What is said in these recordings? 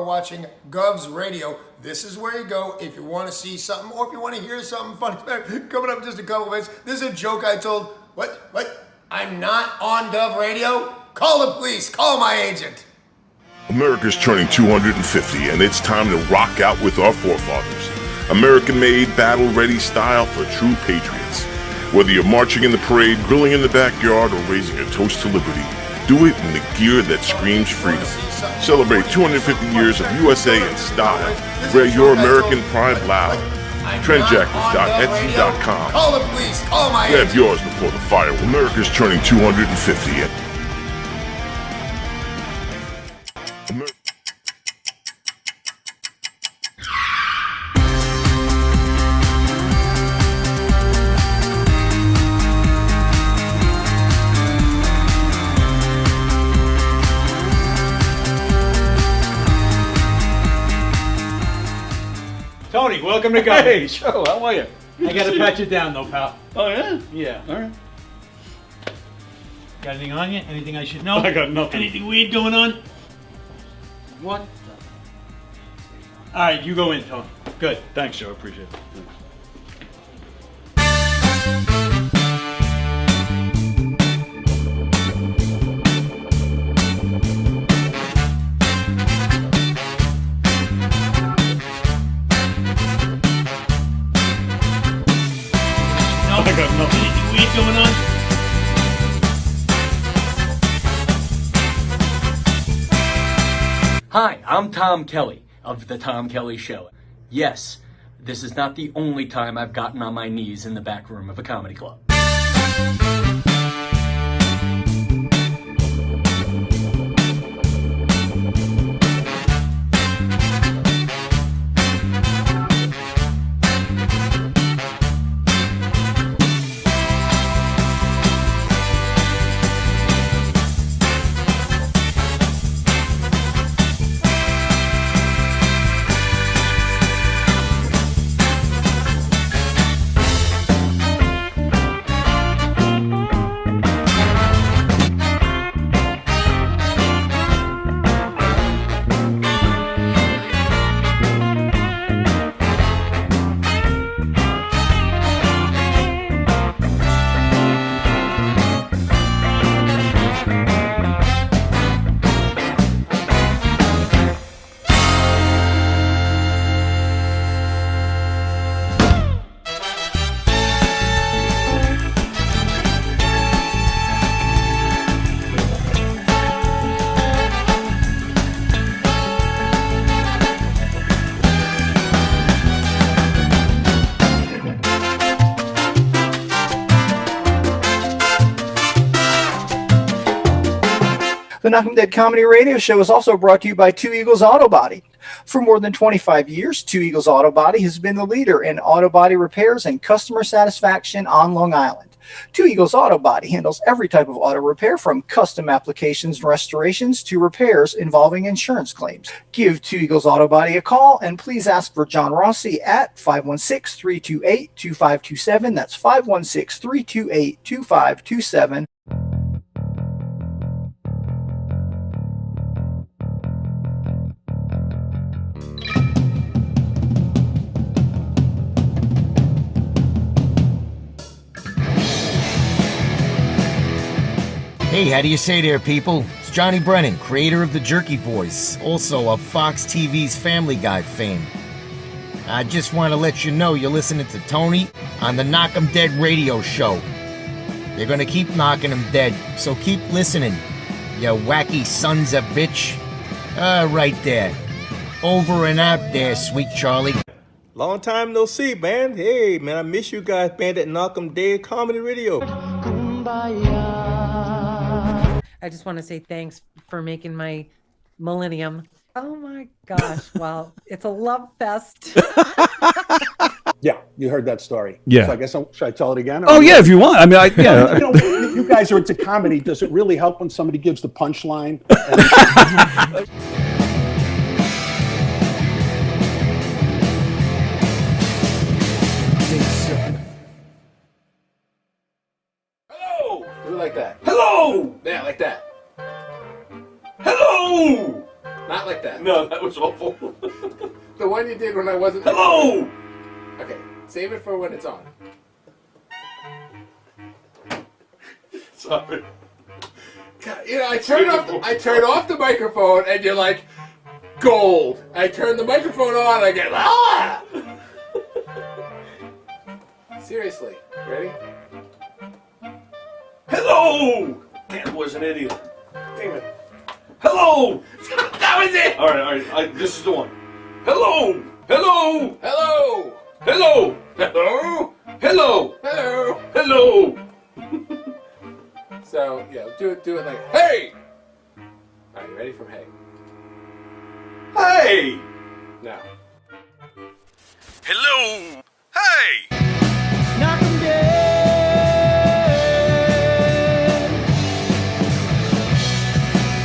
watching Gov's Radio. This is where you go if you want to see something or if you want to hear something funny. Coming up in just a couple minutes. This is a joke I told. What? I'm not on Gov Radio? Call the police. Call my agent. America's turning 250, and it's time to rock out with our forefathers. American-made, battle-ready style for true patriots. Whether you're marching in the parade, grilling in the backyard, or raising a toast to liberty, do it in the gear that screams freedom. Celebrate 250 years of USA in style. Wear your American pride loud. Trendjackers.etsy.com. Call the police. Call my Grab agent. yours before the fire. America's turning 250. Tony, welcome to Go. Hey, Joe, how are you? I gotta pat you down though, pal. Oh, yeah? Yeah. All right. Got anything on you? Anything I should know? I got nothing. Anything weird going on? What? Alright, you go in, Tony. Good. Thanks, Joe. I appreciate it. Thanks. No? I got nothing. Anything weird going on? Hi, I'm Tom Kelly of The Tom Kelly Show. Yes, this is not the only time I've gotten on my knees in the back room of a comedy club. The Knock 'em Dead Comedy Radio Show is also brought to you by Two Eagles Auto Body. For more than 25 years, Two Eagles Auto Body has been the leader in auto body repairs and customer satisfaction on Long Island. Two Eagles Auto Body handles every type of auto repair from custom applications and restorations to repairs involving insurance claims. Give Two Eagles Auto Body a call and please ask for John Rossi at 516-328-2527. That's 516-328-2527. Hey, how do you say there, people? It's Johnny Brennan, creator of the Jerky Boys, also of Fox TV's Family Guy fame. I just want to let you know you're listening to Tony on the Knock 'em Dead radio show. They're gonna keep knocking 'em dead, so keep listening, you wacky sons of bitch. Right there. Over and out there, sweet Charlie. Long time no see, man. Hey, man, I miss you guys, man, at Knock 'em Dead Comedy Radio. I just want to say thanks for making my millennium. Oh my gosh. Well, it's a love fest. Yeah, you heard that story. Yeah. So I guess should I tell it again? Oh, yeah, if you want. I mean, yeah. You know, you guys are into comedy. Does it really help when somebody gives the punchline? Hello! Do it like that. Hello! Yeah, like that. Hello! Not like that. No, that was awful. The one you did when I wasn't. Hello! Okay, save it for when it's on. Sorry. God, I turn off the microphone, and you're like, gold. I turn the microphone on, and I get ah. Seriously, ready? Hello! That was an idiot. Damn it. Hello! That was it! Alright, this is the one. Hello! Hello! Hello! Hello! Hello! Hello! Hello! Hello! So, yeah, do it like, hey! Alright, you ready from hey? Hey! Now. Hello! Hey! Knock 'em dead.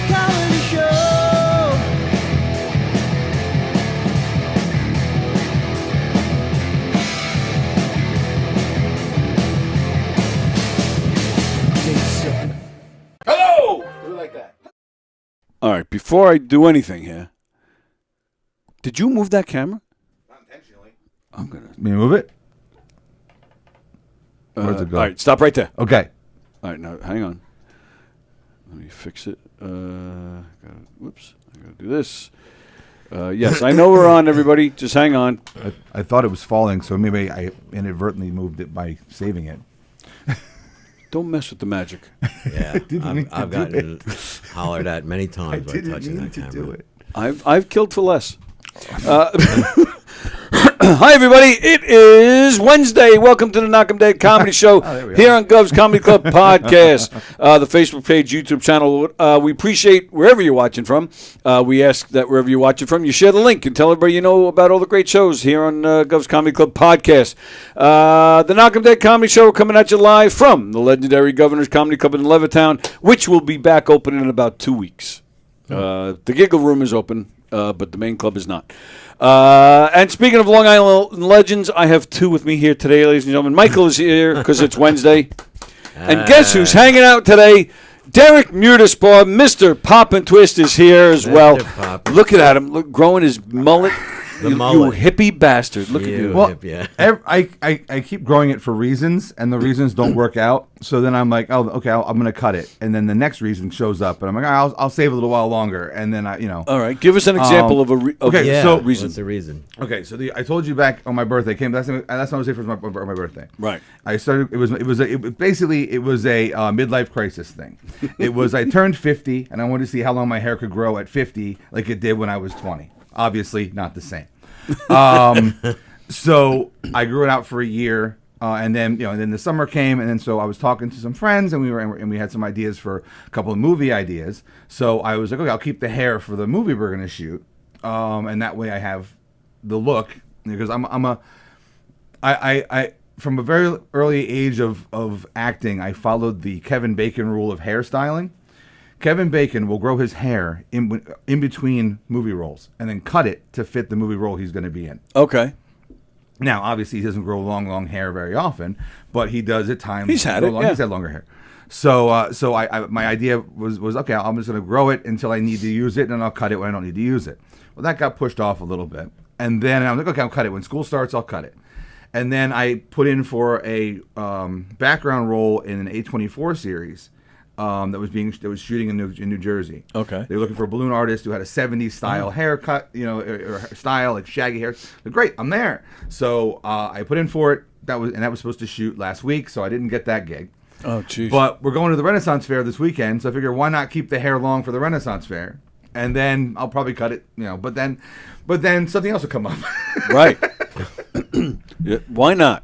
Comedy show. Hello! Do it like that. All right, before I do anything here, did you move that camera? Not intentionally. I'm going to... Me move it? Where's it go? All right, stop right there. Okay. All right, now, hang on. Let me fix it. Whoops. I got to do this. Yes, I know we're on, everybody. Just hang on. I thought it was falling, so maybe I inadvertently moved it by saving it. Don't mess with the magic. Yeah, I've gotten hollered at many times by touching that camera. Do it. I've killed for less. Hi, everybody. It is Wednesday. Welcome to the Knock 'em Dead Comedy Show here on Gov's Comedy Club Podcast, the Facebook page, YouTube channel. We appreciate wherever you're watching from. We ask that wherever you're watching from, you share the link and tell everybody you know about all the great shows here on Gov's Comedy Club Podcast. The Knock 'em Dead Comedy Show coming at you live from the legendary Governor's Comedy Club in Levittown, which will be back open in about 2 weeks. The Giggle Room is open, but the main club is not. And speaking of Long Island legends, I have two with me here today, ladies and gentlemen. Michael is here because it's Wednesday. And guess who's hanging out today? Derek Muterspaw, Mr. Pop and Twist is here as well. Look at him, look, growing his mullet. You hippie bastard. Look at you. Well, I keep growing it for reasons, and the reasons don't work out. So then I'm like, oh, okay, I'm going to cut it. And then the next reason shows up, and I'm like, I'll save a little while longer. And then All right, give us an example of a reason. What's the reason? Okay, so I told you back on my birthday. That's what I was saying for my birthday. Right. I started. It was a midlife crisis thing. It was I turned 50, and I wanted to see how long my hair could grow at 50, like it did when I was 20. Obviously, not the same. So I grew it out for a year, and then then the summer came, and then so I was talking to some friends, and we had some ideas for a couple of movie ideas. So I was like, okay, I'll keep the hair for the movie we're gonna shoot, and that way I have the look, because I from a very early age of acting, I followed the Kevin Bacon rule of hairstyling. Kevin Bacon will grow his hair in between movie roles and then cut it to fit the movie role he's going to be in. Okay. Now, obviously, he doesn't grow long hair very often, but he does at times. He's had it. He's had longer hair. So, my idea was okay. I'm just going to grow it until I need to use it, and then I'll cut it when I don't need to use it. Well, that got pushed off a little bit, and then I was like, okay, I'll cut it when school starts. I'll cut it, and then I put in for a background role in an A24 series. That was shooting in New Jersey. Okay. They were looking for a balloon artist who had a 70s style haircut, or style, like shaggy hair. But great, I'm there. So I put in for it. That was supposed to shoot last week, so I didn't get that gig. Oh, jeez. But we're going to the Renaissance Fair this weekend, so I figure why not keep the hair long for the Renaissance Fair, and then I'll probably cut it, But then something else will come up. Right. Yeah, why not?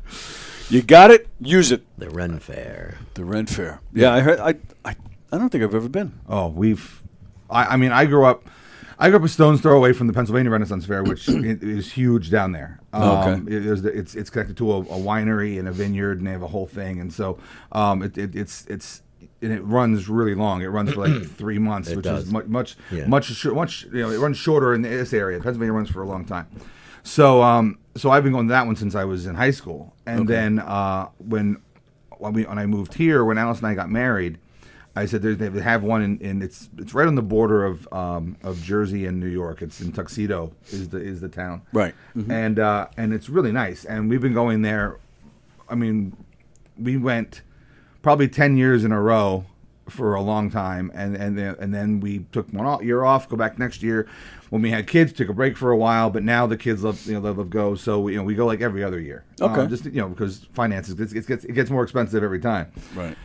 You got it, use it. The Ren Fair. The Ren Fair. Yeah, I heard. I don't think I've ever been. Oh, I grew up a stone's throw away from the Pennsylvania Renaissance Fair, which is huge down there. Okay. It's connected to a winery and a vineyard, and they have a whole thing, and so it runs really long. It runs for like 3 months, which is much. It runs shorter in this area. Pennsylvania runs for a long time. So I've been going to that one since I was in high school, and then when I moved here, when Alice and I got married, I said they have one in it's right on the border of Jersey and New York. It's in Tuxedo is the town. Right. And it's really nice. And we've been going there. I mean, we went probably 10 years in a row for a long time, and then we took one year off, go back next year. When we had kids, took a break for a while, but now the kids love go, so we go like every other year. Okay. Just because finances it gets more expensive every time. Right.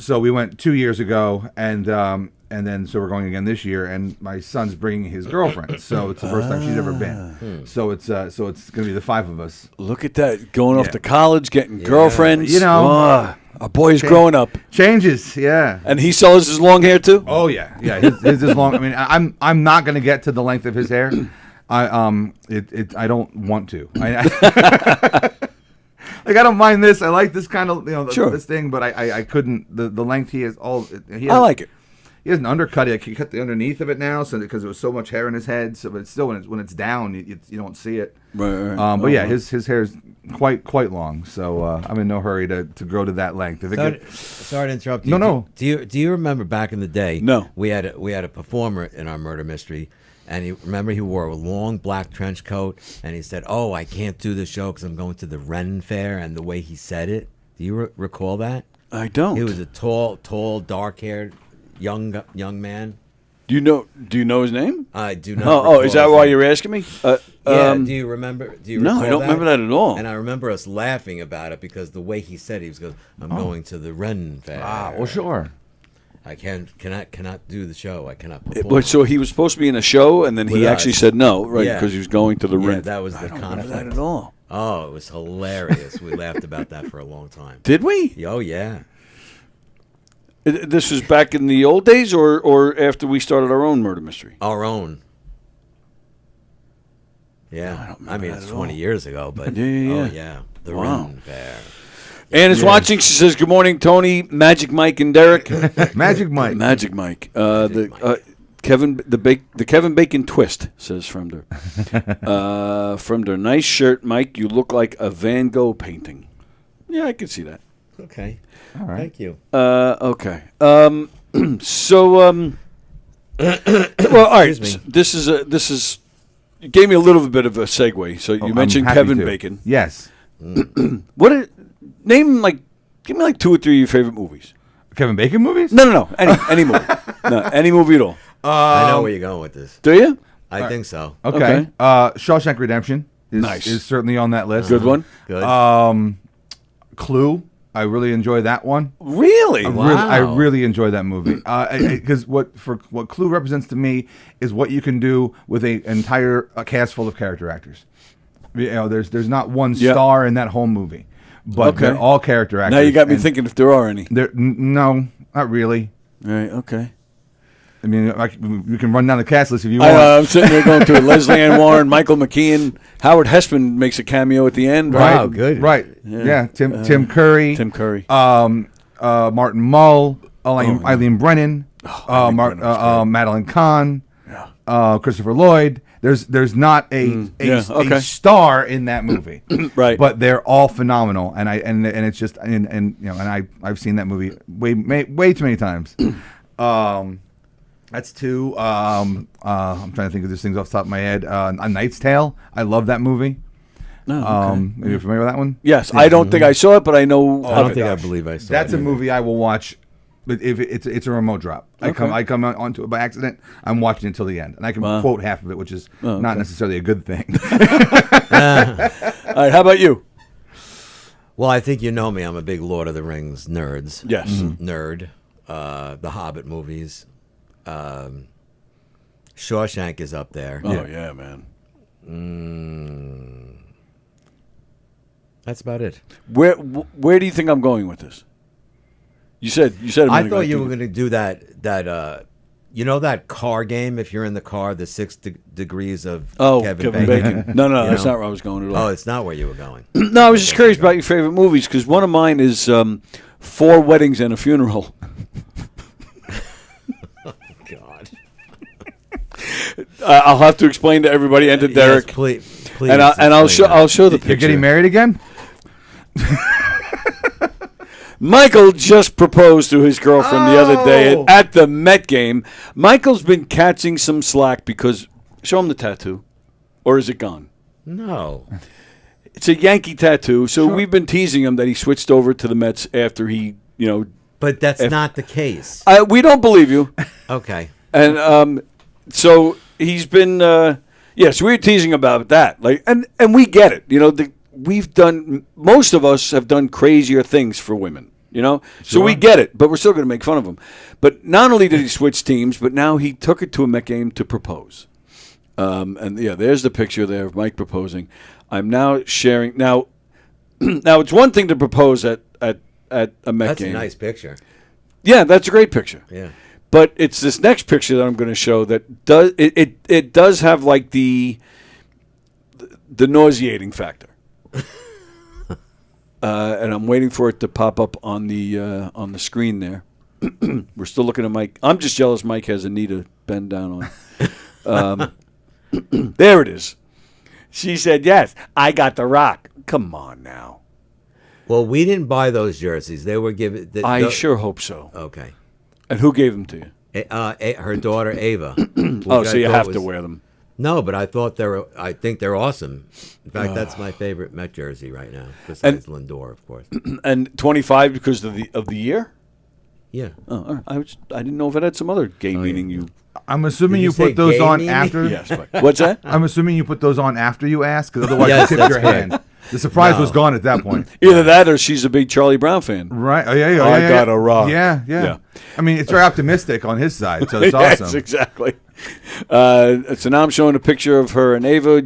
So we went 2 years ago, and then so we're going again this year, and my son's bringing his girlfriend, so it's the first time she's ever been. So it's going to be the 5 of us. Look at that, going off to college, getting girlfriends. A boy's growing up. Changes, yeah. And he still has his long hair too? Oh yeah. His is long. I mean, I'm not going to get to the length of his hair. I don't want to. Like, I don't mind this. I like this kind of this thing, but I couldn't. The length he has I like it. He has an undercut. He cut the underneath of it now, so because there was so much hair in his head. So, but it's still when it's down, you don't see it. Right. But yeah, his hair is quite long. So I'm in no hurry to grow to that length. Sorry to interrupt you. No. Do you remember back in the day? No. We had a performer in our murder mystery, and he wore a long black trench coat, and he said, "Oh, I can't do the show because I'm going to the Ren Fair," and the way he said it. Do you recall that? I don't. He was a tall, dark-haired young man. Do you know his name? I do not. Oh, is that why you're asking me? Yeah. Do you remember? No, I don't remember that at all. And I remember us laughing about it because the way he said it, he was going, "I'm going to the Ren Fair." Ah, well, sure. I cannot do the show. I cannot perform. So he was supposed to be in a show, and then he actually said no, right? Because he was going to the ring. Yeah, that was the conflict. I don't remember that at all. Oh, it was hilarious. We laughed about that for a long time. Did we? Oh, yeah. This was back in the old days, or after we started our own murder mystery? Our own. Yeah. I don't remember I mean, that it's at 20 all. years ago, but Yeah. oh, yeah. The Ren Fair. Ann is watching. She says, "Good morning, Tony, Magic Mike, and Derek." Magic Mike. Magic Mike. Kevin the Kevin Bacon twist, says Fremder. Fremder, nice shirt, Mike. You look like a Van Gogh painting. Yeah, I can see that. Okay. All right. Thank you. Okay. So well, all right. Excuse me. This is. You gave me a little bit of a segue. So you mentioned happy Kevin to. Bacon. Yes. Give me like 2 or 3 of your favorite movies. Kevin Bacon movies? No. Any movie. No, any movie at all. I know where you're going with this. Do you? I think so. Okay. Shawshank Redemption is certainly on that list. Good one. Good. Clue. I really enjoy that one. Really? I really enjoy that movie because what Clue represents to me is what you can do with an entire cast full of character actors. There's not one star in that whole movie, but they're all character actors. Now you got me thinking if there are any. No, not really. Right. Okay. I mean, you can run down the cast list if you want. I'm sitting there going through it. Leslie Ann Warren, Michael McKean, Howard Hessman makes a cameo at the end. Right? Wow, good. Right. Yeah. Tim Curry. Martin Mull. Eileen Brennan. Madeline Kahn. Christopher Lloyd. There's not a star in that movie, right? But they're all phenomenal, and it's just I've seen that movie way too many times. That's 2. I'm trying to think of these things off the top of my head. A Knight's Tale. I love that movie. Are you familiar with that one? Yes, I don't think I saw it, but I know. I don't think I believe I saw it. That's a movie I will watch. But if it's a remote drop, I come onto it by accident. I'm watching it until the end, and I can quote half of it, which is not necessarily a good thing. All right, how about you? Well, I think you know me. I'm a big Lord of the Rings nerds. Yes, nerd. The Hobbit movies. Shawshank is up there. Oh yeah, man. That's about it. Where do you think I'm going with this? You said. I thought you were going to do that. You know that car game? If you're in the car, the 6 degrees of Kevin Bacon. No, that's not where I was going at all. Oh, it's not where you were going. No, I was just curious about your favorite movies because one of mine is 4 Weddings and a Funeral. Oh God. I'll have to explain to everybody and to Derek. Yes, please. And I'll show the picture. You're getting married again? Michael just proposed to his girlfriend the other day Oh. at the Met game. Michael's been catching some slack because, show him the tattoo, or is it gone? No. It's a Yankee tattoo, so we've been teasing him that he switched over to the Mets after he, But that's not the case. we don't believe you. Okay. And so he's been, so we were teasing about that. And we get it. Most of us have done crazier things for women, So we get it, but we're still going to make fun of him. But not only did he switch teams, but now he took it to a Met game to propose. There's the picture there of Mike proposing. I'm now sharing. Now it's one thing to propose at a Met game. That's a nice picture. Yeah, that's a great picture. Yeah. But it's this next picture that I'm going to show that does have like the nauseating factor. And I'm waiting for it to pop up on the screen there. We're still looking at Mike. I'm just jealous Mike has a knee to bend down on. There it is. She said, yes, I got the rock. Come on now. Well, we didn't buy those jerseys. They were given. I sure hope so. Okay. And who gave them to you? Her daughter Ava. So you have to wear them. No, but I think they're awesome. In fact, that's my favorite Met jersey right now, besides Lindor, of course. And 25 because of the year? Yeah. Oh, all right. I didn't know if it had some other game meaning you. I'm assuming Did you you say put those gay on meaning? after. Yes, but what's that? I'm assuming you put those on after you ask, because otherwise Yes, you tip that's your correct. hand. The surprise No. was gone at that point. Either that or she's a big Charlie Brown fan. Right? Oh, yeah. I got a rock. Yeah. I mean, it's very optimistic on his side, so it's Yes, awesome. exactly. So now I'm showing a picture of her and Ava.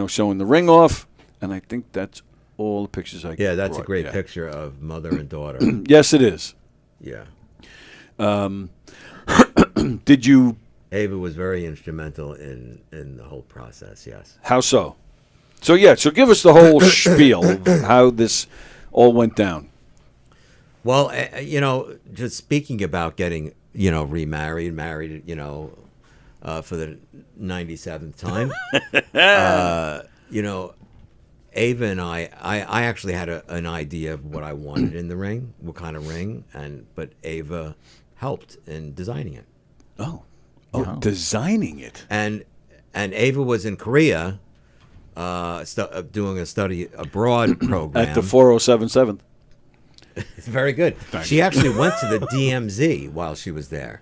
Showing the ring off, and I think that's all the pictures I. Yeah, that's a brought. great Yeah. picture of mother and daughter. Yes, it is. Yeah. Did you? Ava was very instrumental in the whole process. Yes. How so? So give us the whole spiel of how this all went down. Well, just speaking about getting, married, for the 97th time, Ava and I actually had an idea of what I wanted in the ring, what kind of ring, but Ava helped in designing it. Oh, designing it. And Ava was in Korea, doing a study abroad program At the 4077th. It's very good. She actually went to the DMZ while she was there.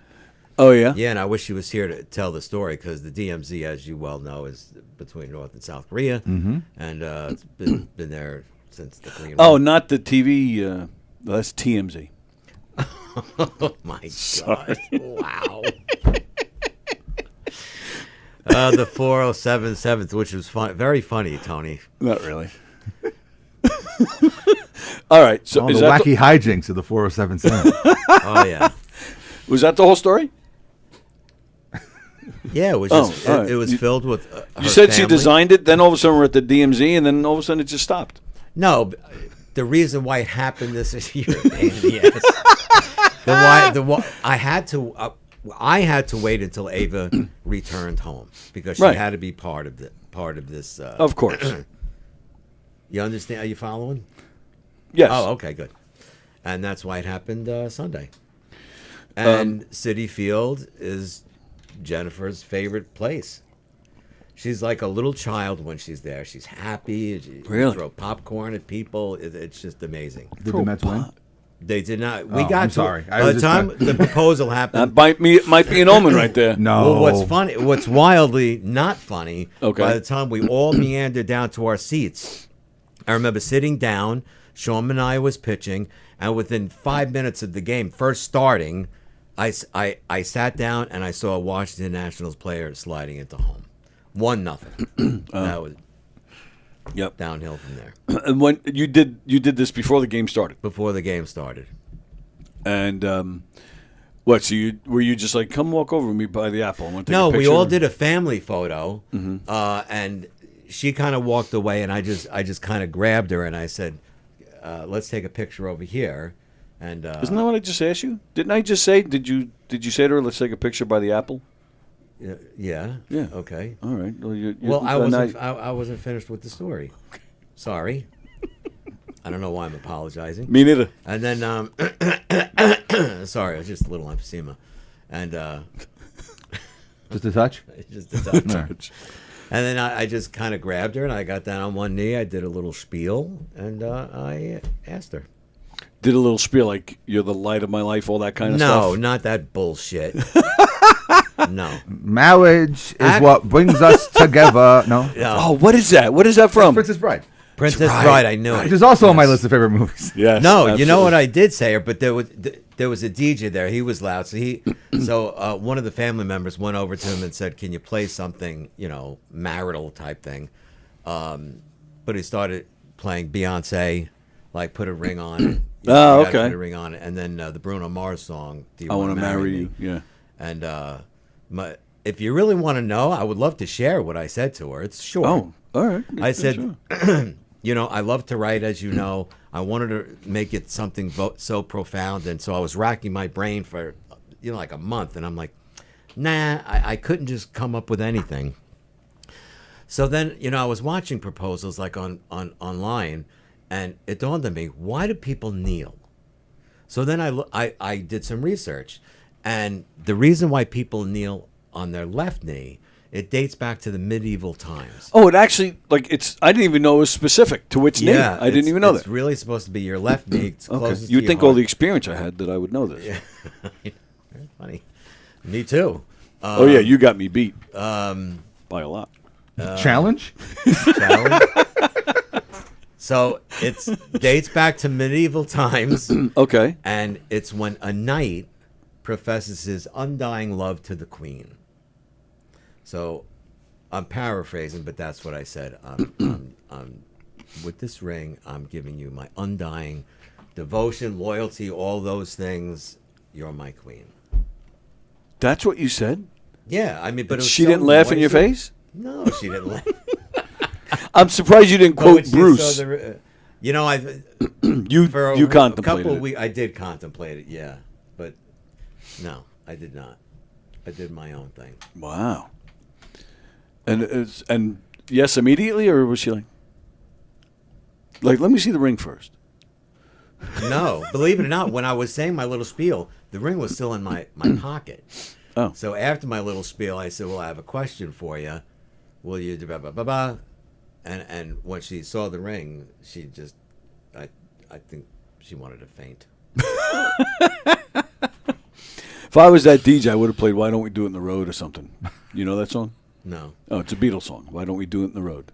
Oh, yeah? Yeah, and I wish she was here to tell the story, because the DMZ, as you well know, is between North and South Korea. Mm-hmm. And it's been there since the Korean Oh, War. not the TV. That's TMZ. Oh, my Sorry. God. Wow. The 4077th, which was very funny, Tony. Not really. All right. So the wacky hijinks of the 4077. Oh, yeah. Was that the whole story? Yeah, it was Oh, just all right. it was filled with You said she family. designed it, then all of a sudden we're at the DMZ, and then all of a sudden it just stopped. No, the reason why it happened this year, yes. I had to wait until Ava returned home, because she Right. had to be part of this. Of course. You understand? Are you following? Yes. Oh, okay, good. And that's why it happened Sunday. And Citi Field is Jennifer's favorite place. She's like a little child when she's there. She's happy. She Really? throw popcorn at people. It's just amazing. Did the Mets win? They did not. We Oh, got I'm to, sorry. I By was the just time trying- the proposal happened. That might be an omen right there. No. Well, what's funny? What's wildly not funny? Okay. By the time we all meandered down to our seats, I remember sitting down. Sean Mania was pitching, and within 5 minutes of the game first starting, I sat down and I saw a Washington Nationals player sliding into home. 1-0. That was Yep. downhill from there. And when you did this before the game started, Before the game started. and what? So were you just like, come walk over with me by the apple? I want to take No, a we picture? all did a family photo, Mm-hmm. and she kind of walked away, and I just kind of grabbed her and I said, "Let's take a picture over here." And Isn't that what I just asked you? Didn't I just say? Did you say to her, "Let's take a picture by the apple"? yeah, Yeah. okay. All right. Well, Well, I wasn't finished with the story. Sorry. I don't know why I'm apologizing. Me neither. And then, sorry, I was just a little emphysema. And, Just a touch? just a touch. And then I just kind of grabbed her and I got down on one knee. I did a little spiel and I asked her. Did a little spiel like, you're the light of my life, all that kind of stuff? No, not that bullshit. No. Marriage is what brings us together. No? Oh, what is that? What is that from? Princess Bride. Princess Bride, I knew it. Which is also on my list of favorite movies. Yes. No, absolutely. you know what I did say her, but there was a DJ there. He was loud, so one of the family members went over to him and said, "Can you play something, marital type thing?" But he started playing Beyonce, like Put a Ring on It. Oh, You gotta okay. Put a ring on it, and then the Bruno Mars song, "Do You I Want want to to marry Me?" you. Yeah. And if you really want to know, I would love to share what I said to her. It's short. Oh, all right. I said, Sure. I love to write, as you know. I wanted to make it something so profound, and so I was racking my brain for, like a month, and I'm like, nah, I couldn't just come up with anything. So then, I was watching proposals like on online, and it dawned on me, why do people kneel? So then I did some research, and the reason why people kneel on their left knee, it dates back to the medieval times. Oh, it actually, I didn't even know it was specific to which knee. I didn't even know that. It's really supposed to be your left knee. It's closest You'd to think your all the heart. experience I had that I would know this. Yeah. Very funny. Me too. Oh, yeah, you got me beat. By a lot. Challenge? Challenge. So it dates back to medieval times. Okay. And it's when a knight professes his undying love to the queen. So I'm paraphrasing, but that's what I said. With this ring, I'm giving you my undying devotion, loyalty, all those things. You're my queen. That's what you said? Yeah, I mean, but it was she so didn't laugh in your noisy. face? No, she didn't laugh. I'm surprised you didn't But when quote she Bruce. saw the, I You a contemplated couple it. of weeks. I did contemplate it, yeah, but no, I did not. I did my own thing. Wow. And yes, immediately, or was she like, let me see the ring first? No, believe it or not, when I was saying my little spiel, the ring was still in my pocket. Oh. So after my little spiel, I said, well, I have a question for you. Will you do blah, blah, blah, blah? And when she saw the ring, she just, I think she wanted to faint. If I was that DJ, I would have played Why Don't We Do It in the Road or something. You know that song? No. Oh, it's a Beatles song. Why Don't We Do It in the Road?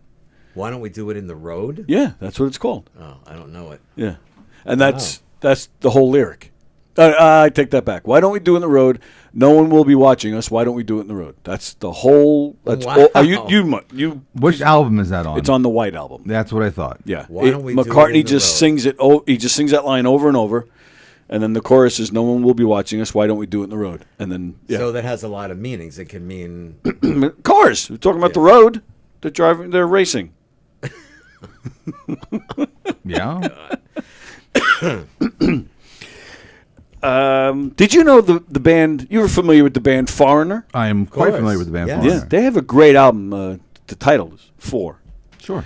Why don't we do it in the road? Yeah, that's what it's called. Oh, I don't know it. Yeah. And that's the whole lyric. I take that back. Why don't we do it in the road? No one will be watching us. Why don't we do it in the road? That's the whole. That's Wow. all, you. Which album is that on? It's on the White Album. That's what I thought. Yeah. Why don't we do it McCartney in the just road? sings it. Oh, he just sings that line over and over, and then the chorus is, "No one will be watching us. Why don't we do it in the road?" And then So that has a lot of meanings. It can mean cars. We're talking about the road. They're driving. They're racing. Yeah. Did you know the band? You were familiar with the band Foreigner? I am quite familiar with the band Yes. Foreigner. Yeah, they have a great album. The title is Four. Sure.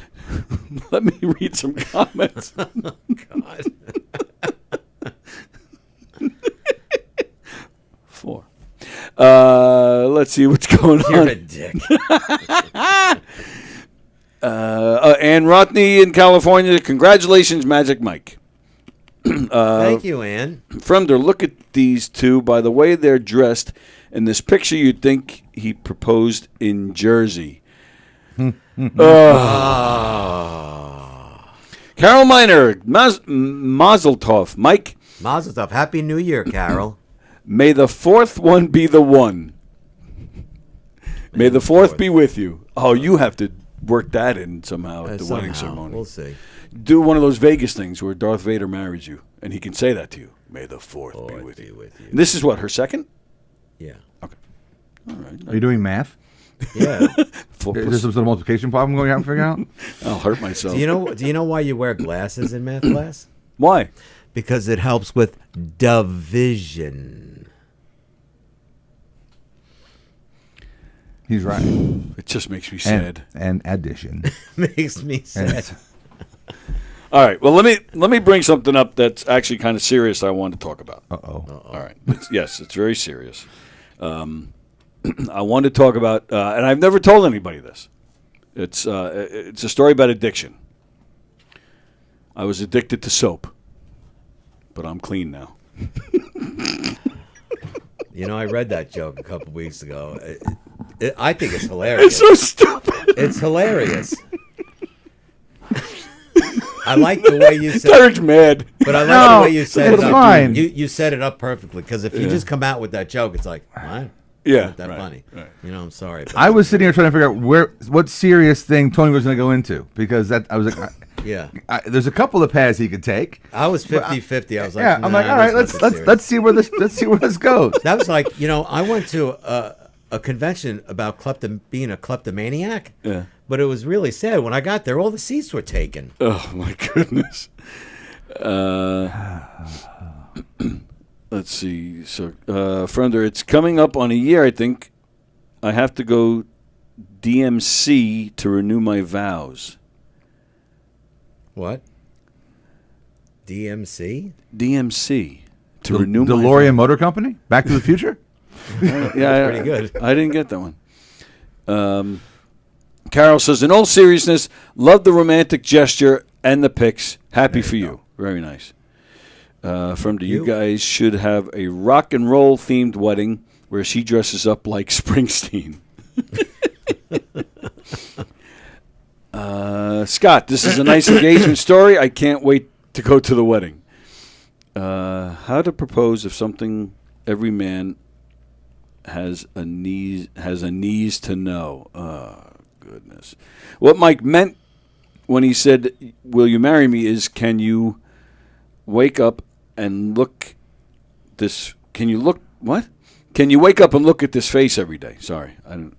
Let me read some comments. God. Four. Let's see what's going You're on. a dick. Ann Rothney in California. Congratulations, Magic Mike. Thank you, Ann. Fremder, look at these two. By the way they're dressed in this picture, you'd think he proposed in Jersey. Carol Miner, Mazel Tov. Mike, Mazel tov. Happy New Year, Carol. may the fourth one be the one. May the fourth be with you. Oh, you have to work that in somehow at the wedding Somehow. ceremony. We'll see. Do one of those Vegas things where Darth Vader marries you, and he can say that to you. May the fourth be with you. And this is what, her second? Yeah. Okay. All right. Are you doing math? Yeah. Four Is plus- there some sort of multiplication problem going on to figure out? I'll hurt myself. Do you know why you wear glasses in math class? Why? Because it helps with division. He's right. It just makes me sad. And addition. Makes me sad. All right. Well, let me bring something up that's actually kind of serious. I want to talk about. Uh-oh. All right. It's very serious. I want to talk about, and I've never told anybody this. It's a story about addiction. I was addicted to soap, but I'm clean now. You know, I read that joke a couple weeks ago. I think it's hilarious. It's so stupid. It's hilarious. I like the way you said. Derek's mad, but I like the way you said it it's up. fine. You set it up perfectly because if you just come out with that joke, it's like, what? Yeah, Not that funny. Right. You know, I'm sorry. I was sitting here trying to figure out what serious thing Tony was going to go into because I was like, yeah. There's a couple of paths he could take. I was 50-50. I was like, yeah. I'm like, all right, let's see where this goes. That was like, you know, I went to a convention about being a kleptomaniac. Yeah. But it was really sad. When I got there, all the seats were taken. Oh my goodness. Let's see. So, Friender, it's coming up on a year, I think. I have to go DMC to renew my vows. What? DMC? DMC to renew the my DeLorean vows. Motor Company? Back to the Future? Yeah, pretty good. I didn't get that one. Carol says, in all seriousness, love the romantic gesture and the pics. Happy for you. Very nice. You guys should have a rock and roll themed wedding where she dresses up like Springsteen. Scott, this is a nice engagement story. I can't wait to go to the wedding. How to propose if something every man has a knees to know. Oh, goodness. What Mike meant when he said, will you marry me, is can you wake up and look this, can you look, what? Can you wake up and look at this face every day? Sorry. I don't.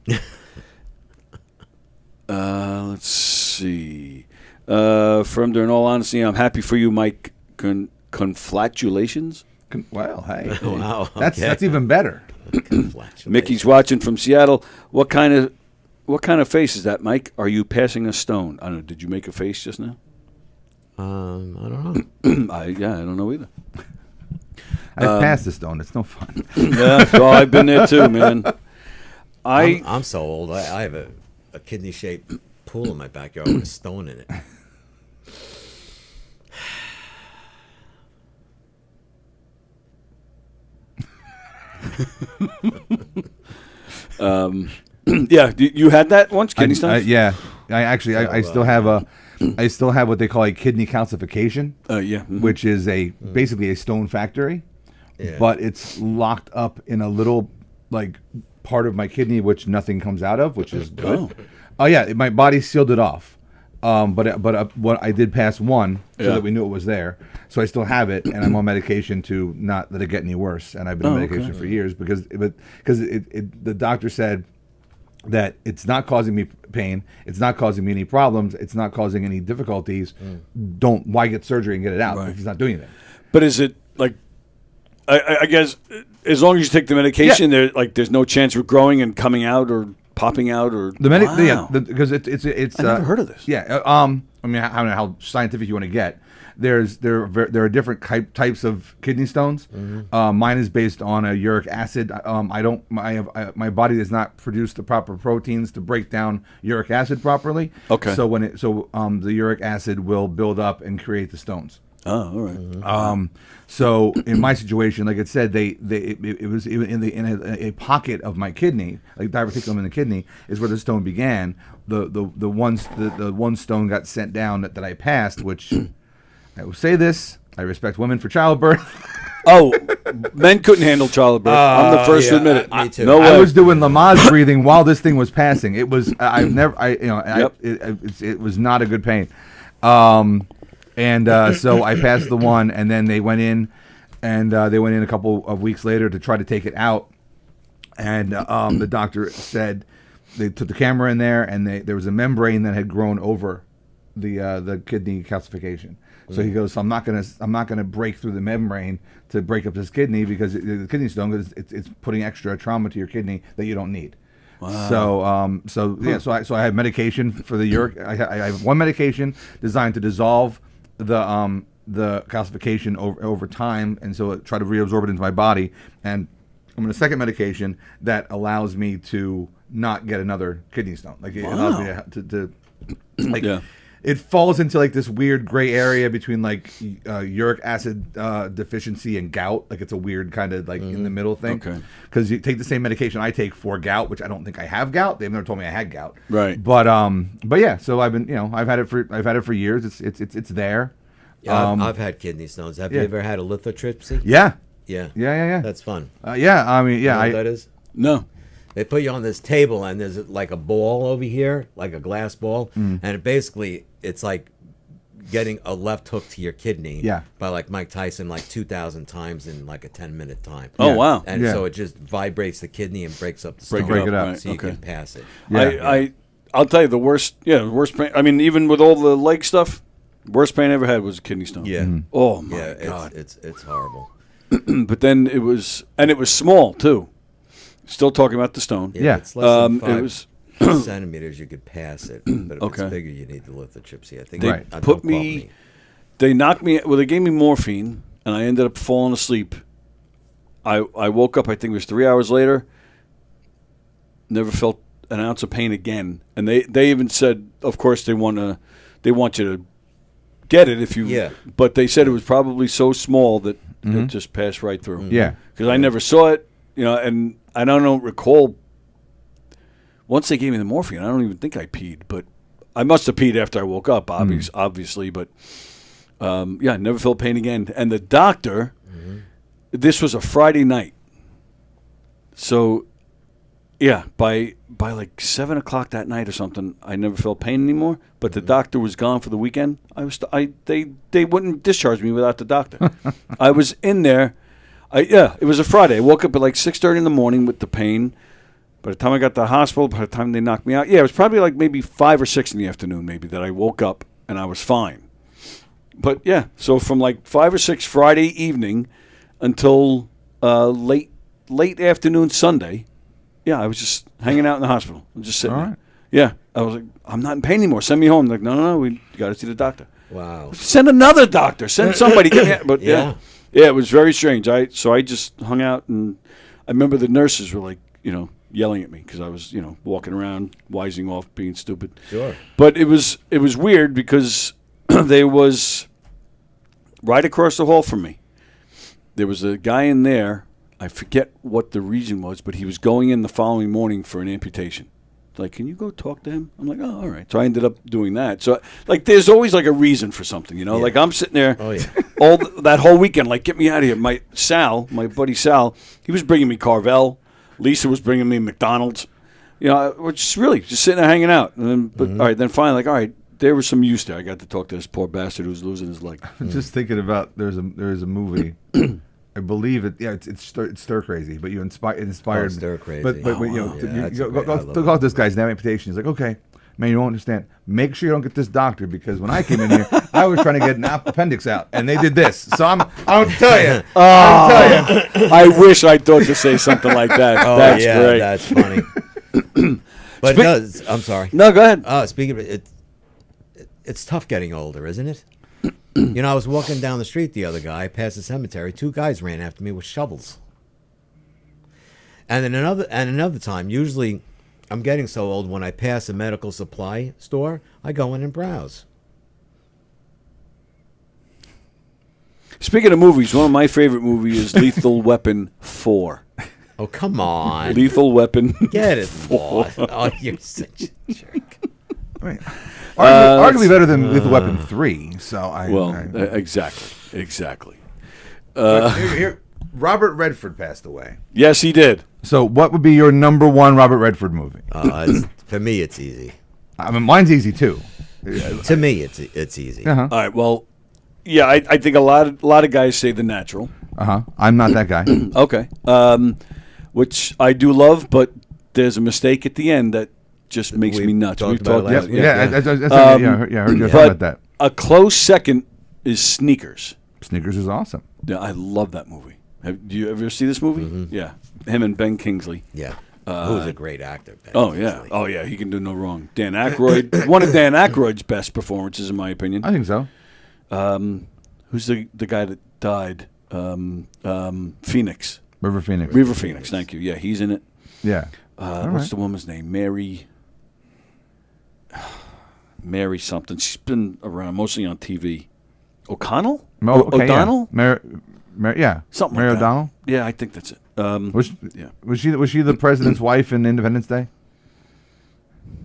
Let's see. From there, in all honesty, I'm happy for you, Mike. Conflatulations? Well, hey. Wow. That's even better. Mickey's watching from Seattle. What kind of face is that, Mike? Are you passing a stone? I don't know. Did you make a face just now? I don't know. I don't know either. I've passed the stone. It's no fun. Yeah, well, I've been there too, man. I'm so old. I have a kidney-shaped pool in my backyard with a stone in it. Yeah, you had that once, kidney stones? Yeah, I still have I still have what they call a kidney calcification. Yeah, mm-hmm. Which is basically a stone factory, but it's locked up in a little part of my kidney which nothing comes out of, which is good. Oh yeah, my body sealed it off. But what I did pass one so that we knew it was there. So I still have it, and I'm on medication to not let it get any worse. And I've been on medication for years because the doctor said that it's not causing me pain, it's not causing me any problems, it's not causing any difficulties. Why get surgery and get it out if it's not doing anything? But is it like? I guess as long as you take the medication, there's no chance of growing and coming out or popping out or because it's I never heard of this. Yeah, I mean, I don't know how scientific you want to get. There are different types of kidney stones. Mm-hmm. Mine is based on a uric acid. My body does not produce the proper proteins to break down uric acid properly. Okay. So the uric acid will build up and create the stones. Oh, all right. Mm-hmm. So in my situation, like it said, it was in a pocket of my kidney, like diverticulum in the kidney, is where the stone began. The one stone got sent down that I passed, which I will say this: I respect women for childbirth. Oh, men couldn't handle childbirth. I'm the first to admit it. Me too. No way. I was doing Lamaze breathing while this thing was passing. It was it was not a good pain. So I passed the one, and then they went in, and they went in a couple of weeks later to try to take it out. And the doctor said they took the camera in there, and there was a membrane that had grown over the kidney calcification. So he goes, so I'm not gonna break through the membrane to break up this kidney because the kidney stone, because it's putting extra trauma to your kidney that you don't need. Wow. So I have medication for the uric. I have one medication designed to dissolve the calcification over time, and so try to reabsorb it into my body. And I'm on a second medication that allows me to not get another kidney stone. Like it allows me to like. Yeah. It falls into like this weird gray area between like uric acid deficiency and gout. Like it's a weird kind of like in the middle thing. Okay. Because you take the same medication I take for gout, which I don't think I have gout. They've never told me I had gout. Right. But yeah. So I've been I've had it for years. It's there. Yeah, I've had kidney stones. Have you ever had a lithotripsy? Yeah. Yeah. That's fun. Yeah. I mean, yeah. You know what that is? No. They put you on this table, and there's like a ball over here, like a glass ball, and it's like getting a left hook to your kidney. Yeah. By like Mike Tyson, like 2,000 times in like a 10-minute time. Oh wow! And so it just vibrates the kidney and breaks up the stone. Break it up. So you can pass it. I'll tell you the worst. Yeah, the worst pain. I mean, even with all the leg stuff, worst pain I ever had was a kidney stone. Yeah. Oh my God. It's horrible. But then it was small too. Still talking about the stone. Yeah. It's less than 5 it was centimeters. You could pass it, but if it's bigger, you need the lithotripsy. I think they put me. They knocked me. Well, they gave me morphine, and I ended up falling asleep. I woke up. I think it was 3 hours later. Never felt an ounce of pain again. And they even said, of course, they want you to get it if you. Yeah. But they said it was probably so small that it just passed right through. Yeah. Because I never saw it, and I don't recall. Once they gave me the morphine, I don't even think I peed, but I must have peed after I woke up, obviously. But I never felt pain again. And the doctor, this was a Friday night, so by like 7 o'clock that night or something, I never felt pain anymore. But the doctor was gone for the weekend. They wouldn't discharge me without the doctor. I was in there. It was a Friday. I woke up at like 6:30 in the morning with the pain. By the time I got to the hospital, by the time they knocked me out, it was probably like maybe 5 or 6 in the afternoon, maybe, that I woke up and I was fine. But so from like 5 or 6 Friday evening until late afternoon Sunday, I was just hanging out in the hospital. I'm just sitting there. Yeah, I was like, I'm not in pain anymore. Send me home. Like, no, we got to see the doctor. Wow. Send another doctor. Send somebody. But yeah, it was very strange. So I just hung out, and I remember the nurses were like, yelling at me because I was, walking around, wising off, being stupid. Sure. But it was weird because there was right across the hall from me. There was a guy in there. I forget what the reason was, but he was going in the following morning for an amputation. Like, can you go talk to him? I'm like, oh, all right. So I ended up doing that. So, like, there's always, like, a reason for something, Like, I'm sitting there that whole weekend, like, get me out of here. My buddy Sal, he was bringing me Carvel. Lisa was bringing me McDonald's. We're just sitting there hanging out. And then, all right, then finally, like, all right, there was some use there. I got to talk to this poor bastard who was losing his leg. I'm just thinking about there's a movie. I believe it. Yeah, it's Stir Crazy, but it inspired. Stir Crazy. But go out this guy's amputation. He's like, okay, man, you don't understand. Make sure you don't get this doctor because when I came in here, I was trying to get an appendix out, and they did this. So I don't tell you. I wish I thought to say something like that. Oh, that's great. That's funny. But I'm sorry. No, go ahead. Speaking of it, it's tough getting older, isn't it? I was walking down the street the other guy, past the cemetery. 2 guys ran after me with shovels. And then another time, usually I'm getting so old when I pass a medical supply store, I go in and browse. Speaking of movies, one of my favorite movies is Lethal Weapon 4. Oh, come on. Lethal Weapon. Get it, 4. Oh, you're such a jerk. Right. Arguably better than Lethal Weapon 3. So exactly. Here, Robert Redford passed away. Yes, he did. So, what would be your number one Robert Redford movie? For me, it's easy. I mean, mine's easy too. To me, it's easy. Uh-huh. All right. Well, I think a lot of guys say The Natural. I'm not that guy. Okay. Which I do love, but there's a mistake at the end that just makes me nuts. We've talked about it. I heard you talk about that. A close second is Sneakers. Sneakers is awesome. Yeah, I love that movie. Do you ever see this movie? Mm-hmm. Yeah, him and Ben Kingsley. Yeah, who's a great actor. Ben Kingsley. Oh yeah, he can do no wrong. Dan Aykroyd, one of Dan Aykroyd's best performances, in my opinion. I think so. Who's the guy that died? Phoenix. River Phoenix. River Phoenix. Thank you. Yeah, he's in it. Yeah. What's the woman's name? Mary something. She's been around mostly on TV. O'Connell? O'Donnell? Yeah. Yeah. Something Mary like that. O'Donnell? Yeah, I think that's it. Was she the president's wife in Independence Day?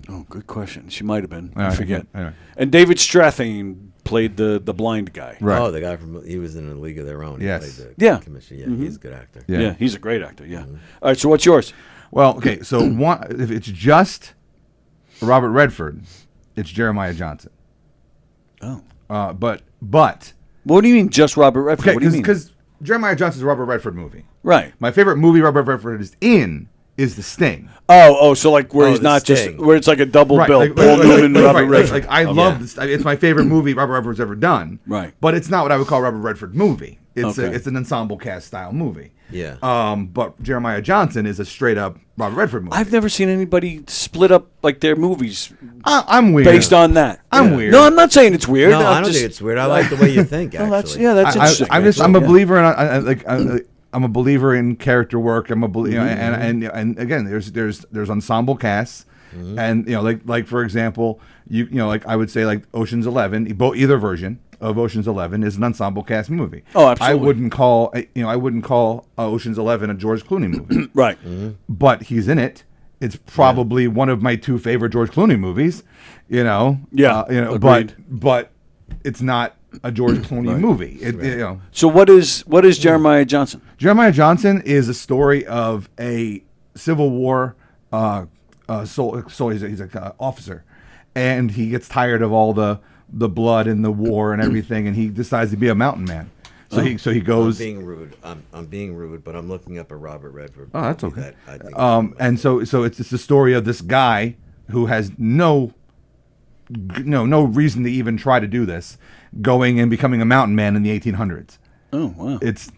Oh, good question. She might have been. All I right, forget. anyway. And David Strathairn played the blind guy. Right. Oh, the guy he was in A League of Their Own. He Yes. played the Yeah. commissioner. Yeah, Mhm. he's a good actor. Yeah. He's a great actor. Yeah. All right, so what's yours? Well, okay, so if it's just Robert Redford, it's Jeremiah Johnson. Oh. But what do you mean just Robert Redford? Okay, What do you mean? because Jeremiah Johnson's a Robert Redford movie. Right. My favorite movie Robert Redford is in is The Sting. So like where he's The not Sting. just where it's like a double Right, bill. Paul Newman, Robert Redford. I love this. It's my favorite movie Robert Redford's ever done. Right. But it's not what I would call a Robert Redford movie. It's Okay. it's an ensemble cast style movie. Yeah. But Jeremiah Johnson is a straight up Robert Redford movie. I've never seen anybody split up like their movies I'm weird. based on that. I'm weird. No, I'm not saying it's weird. No, I I'm don't just- think it's weird. I like the way you think, Well, actually. that's interesting. I'm a Yeah. believer in I'm a believer in character work. I'm a and again there's ensemble casts. And like for example, like I would say like Ocean's 11, either version of Ocean's 11 is an ensemble cast movie. Oh, absolutely. I wouldn't call Ocean's 11 a George Clooney movie. Right. But he's in it. It's probably one of my two favorite George Clooney movies. Yeah, but it's not a George Clooney movie. So what is Jeremiah Johnson? Jeremiah Johnson is a story of a Civil War he's an officer, and he gets tired of all the blood and the war and everything, and he decides to be a mountain man. So he goes. I'm being rude. I'm being rude, but I'm looking up a Robert Redford. Oh, that's movie okay. that I think And so it's the story of this guy who has no reason to even try to do this, going and becoming a mountain man in the 1800s. Oh wow! It's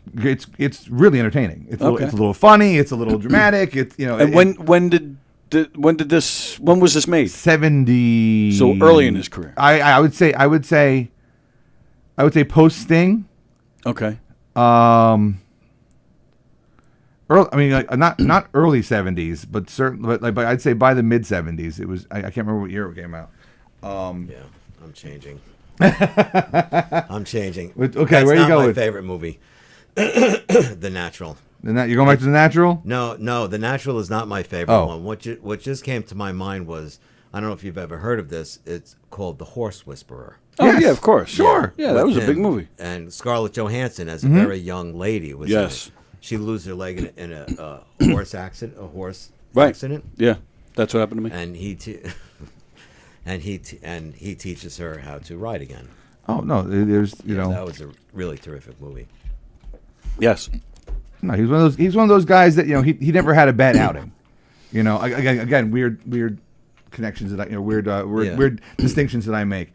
really entertaining. It's Okay. it's a little funny. It's a little dramatic. And when was this made? 70. So early in his career. I would say post Sting. Okay. Early, I mean, not early 70s, but certainly, but I'd say by the mid 70s. It was. I can't remember what year it came out. Yeah, I'm changing. I'm changing. Okay, That's where you not going my with? favorite movie. The Natural. You're going back to The Natural? No, The Natural is not my favorite Oh. one. What just came to my mind was, I don't know if you've ever heard of this. It's called The Horse Whisperer. Oh Yes. yeah, of course. Sure. Yeah, that With was a big him. movie. And Scarlett Johansson as a very young lady was in Yes. it. She loses her leg in a horse accident. Right. Accident. Yeah, that's what happened to me. And he teaches her how to ride again. Oh no, there's That was a really terrific movie. Yes. No, he's one of those guys that he never had a bad outing. Again, weird connections that weird distinctions that I make.